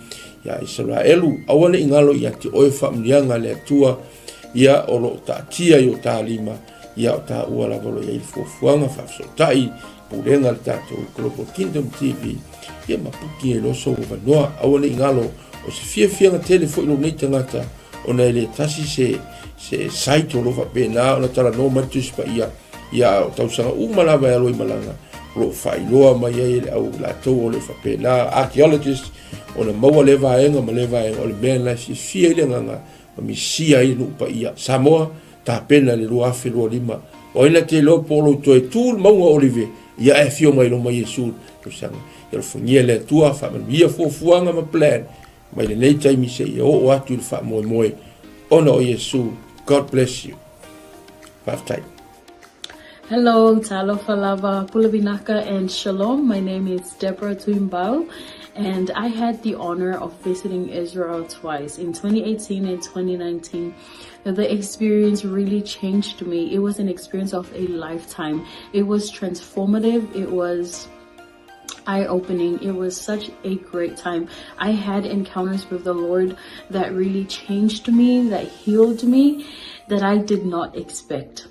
ia Israelu awane ingalo ia te oe whamlianga le atua ia o lo ta tia i o ta lima ia o ta ua la valo ia i fuafuanga whafsotai purenga le tatou Global Kingdom TV ia mapuki e loso o vanoa awane ingalo o se fianga telefo ilo nei tangata o na ele tasi se saito lo whapena o na tala no matuspa ia o tausanga umalawa e aloi malanga lo whailoa mai e le au la tau o le whapena archaeologist o na maua le vaenga ma le vaenga o le mea na fia ile nganga ma misia i lupa ia Samoa ta pena le lua afe lua lima o ina te lo polo to e tūl maunga olive ia e fio mai lo mai Yesu o sanga ia lo fungia le tua whamania fuafuanga ma plan mai le nei taimi se ia o atu il wha moe moe ona o Yesu. God bless you. Baftai. Hello, Talofa Lava, Pulavinaka, and Shalom. My name is Deborah Tuimbao, and I had the honor of visiting Israel twice, in 2018 and 2019. The experience really changed me. It was an experience of a lifetime. It was transformative. It was eye-opening. It was such a great time. I had encounters with the Lord that really changed me, that healed me, that I did not expect.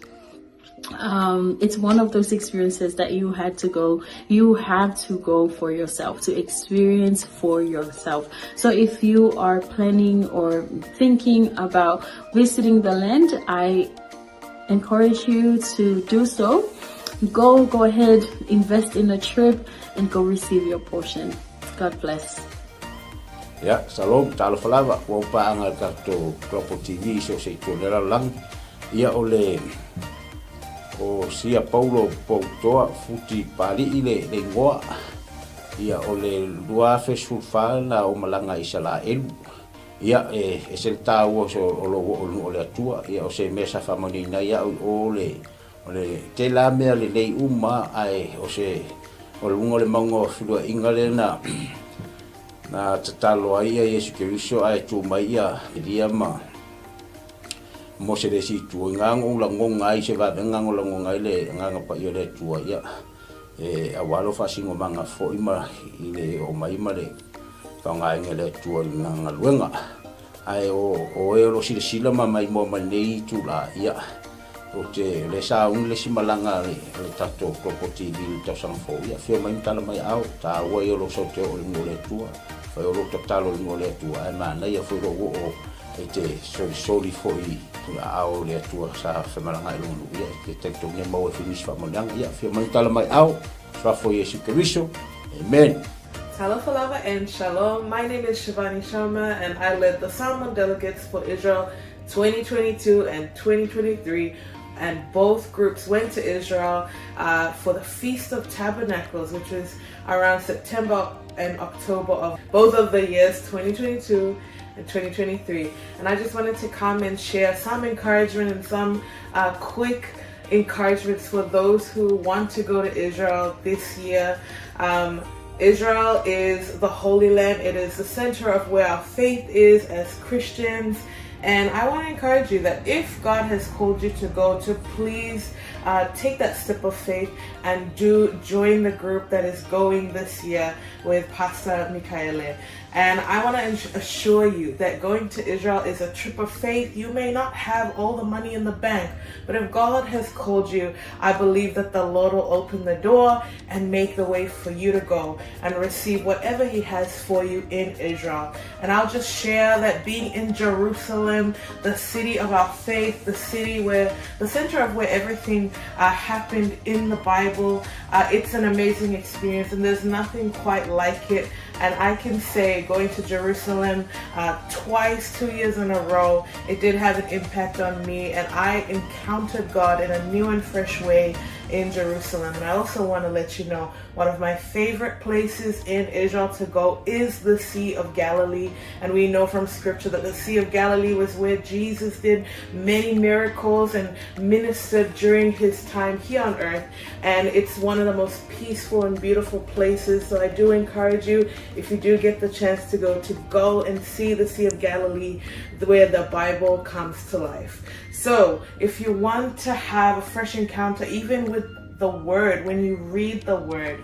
It's one of those experiences that you have to go for yourself, to experience for yourself. So if you are planning or thinking about visiting the land, I encourage you to do so. Go ahead, invest in a trip and go receive your portion. God bless. Ya, salam, Talofa Lava, wa paanga tato Global TV so se tolera lang. Ia ole o sia Paulo Poutoa futi pali ile le ngoa. Ia ole lua fesulfa na o malanga isala elu. Ia e sel tau so ole atua ia o se mesa famoni na ia ole te la mea le nei uma ai o se o le mango filo ingale na tatalo ai Yesu Keriso ai tu mai ia dia ma mo se desi tu ngango la ngonga ai se va ngango la ngonga ile nganga pa yo le tu ia e awalo fa singo manga fo ima ile o mai male fa ngai ngele tu nganga luenga ai o e lo sila mai mo mai tu la ia o te le sa un le simalanga le tato Global TV ta sang fo ia fio mai tala mai au ta wa yo lo so te o le tua fa yo lo talo le tua ai mana ia fo lo o e te soli fo i au le tua sa fa malanga lo ia te tekto ne mo finish fa monang ia fio mai tala mai au fa fo Yesu Keriso. Amen. Talofa Lava and Shalom. My name is Shivani Sharma and I led the Salmon Delegates for Israel 2022 and 2023. And both groups went to Israel for the Feast of Tabernacles, which was around September and October of both of the years 2022 and 2023. And I just wanted to come and share some encouragement and some quick encouragements for those who want to go to Israel this year. Israel is the Holy Land. It is the center of where our faith is as Christians. And I want to encourage you that if God has called you to go, to please take that step of faith and do join the group that is going this year with Pastor Michaele. And I want to assure you that going to Israel is a trip of faith. You may not have all the money in the bank, but if God has called you, I believe that the Lord will open the door and make the way for you to go and receive whatever He has for you in Israel. And I'll just share that being in Jerusalem, the city of our faith, the city where the center of where everything happened in the Bible, it's an amazing experience, and there's nothing quite like it. And I can say, going to Jerusalem twice, 2 years in a row, it did have an impact on me, and I encountered God in a new and fresh way in Jerusalem. And I also want to let you know, one of my favorite places in Israel to go is the Sea of Galilee. And we know from scripture that the Sea of Galilee was where Jesus did many miracles and ministered during His time here on earth. And it's one of the most peaceful and beautiful places. So I do encourage you, if you do get the chance to go and see the Sea of Galilee, where the Bible comes to life. So if you want to have a fresh encounter, even with the Word, when you read the Word,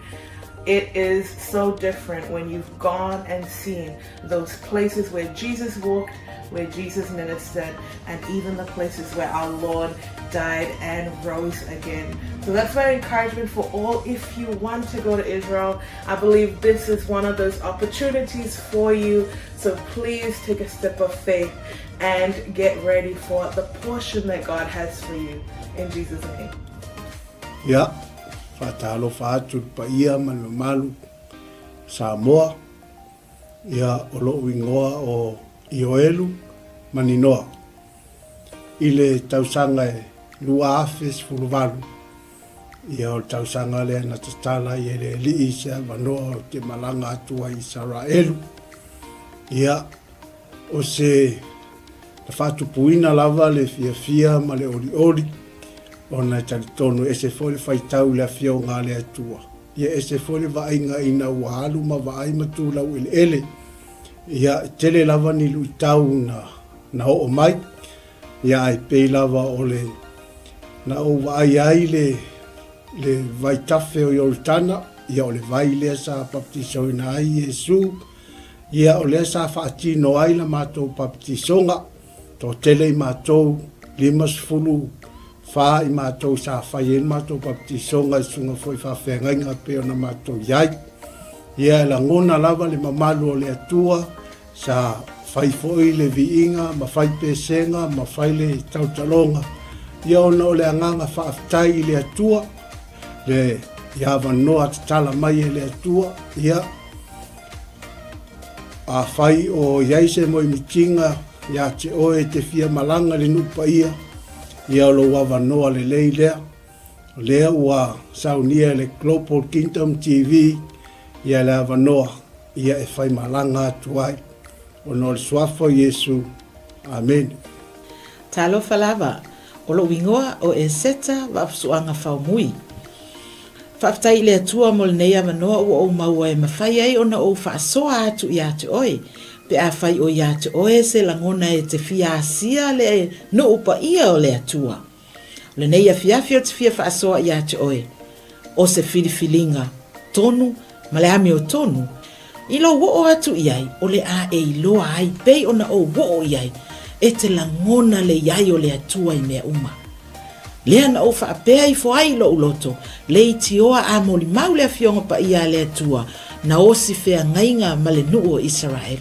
it is so different when you've gone and seen those places where Jesus walked, where Jesus ministered, and even the places where our Lord died and rose again. So that's my encouragement for all. If you want to go to Israel, I believe this is one of those opportunities for you. So please take a step of faith and get ready for the portion that God has for you. In Jesus' name. Yeah. Fatalo fatu pa ia malu Samoa. Ia olo wingoa o Ioelu maninoa. Ile tausanga e lua afes fuluvalu. Ia o tausanga le na tatala i ele li isa vanoa o te malanga atua Israelu. Ia o se na fatu puina lava le fia ma le oli. Ona talitonu ese fole faitau le afia o ngā le atua. Ia ese fole vainga ina uahalu ma vai matula u ele. Ia tele lava ni luitau na o mai. Ia ai pei lava o le na o vai ai le vai tafe o Yortana. Ia o le vai lea sa baptiso ina ai Yesu. Ia o lea sa whaatino ai la mātou baptisonga. Tō tele i mātou 50 fa i mātou sa whai en mātou baptisonga i sunga foi whawhenga inga peo na mātou iai. Ia la ngona lava le mamalu o le atua sa whai foi le viinga, ma whai pesenga, ma whai le tautalonga. Ia ona o le anganga whaaftai i le atua, le iawa noa tatala mai e le atua. Ia a whai o iaise mo i mitinga, ia te oe te fia malanga le nupa ia. Ia o lo wawa noa le lei lea. Lea ua saunia le Global Kingdom TV. Ia le awa noa. Ia e whai malanga atu ai. O no le suafo Yesu. Amen. Talo falava. O lo wingoa o e seta wa apsuanga whaumui. Whaftai le atua mo le nei awa noa ua o maua e mawhai ai o na o whaasoa atu i ate oe. Pe a whai o ia te oe se langona e te fia asia le no upa ia o le atua. Le nei a fiafia o te fia whaasoa ia te oe. O se filifilinga tonu, ma le ame o tonu. I lo wo o atu iai, o le a e iloa ai, pei o na o wo o iai, e te langona le iai o le atua i mea uma. Lea na o whaapea i fo ai lo uloto, le i tioa a moli mau le a fionga pa ia le atua, na o si fea ngainga ma le nuu o Israel.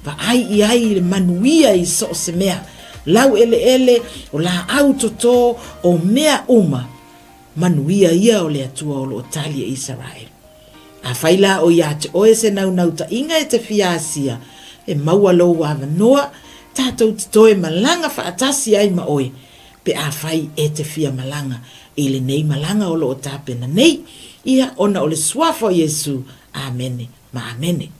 Va ai i ai le manuia i so se mea, lau ele o la autoto o mea uma, manuia ia o le atua o lo talia Israel. A whaila o ia te oe se nau ta inga e te fia asia, e maua lo wa noa, tātou te toe malanga whaatasi ai ma oe, pe a whai e te fia malanga, e le nei malanga o lo o tāpena nei, ia ona o le suafo Yesu, amene, ma amene.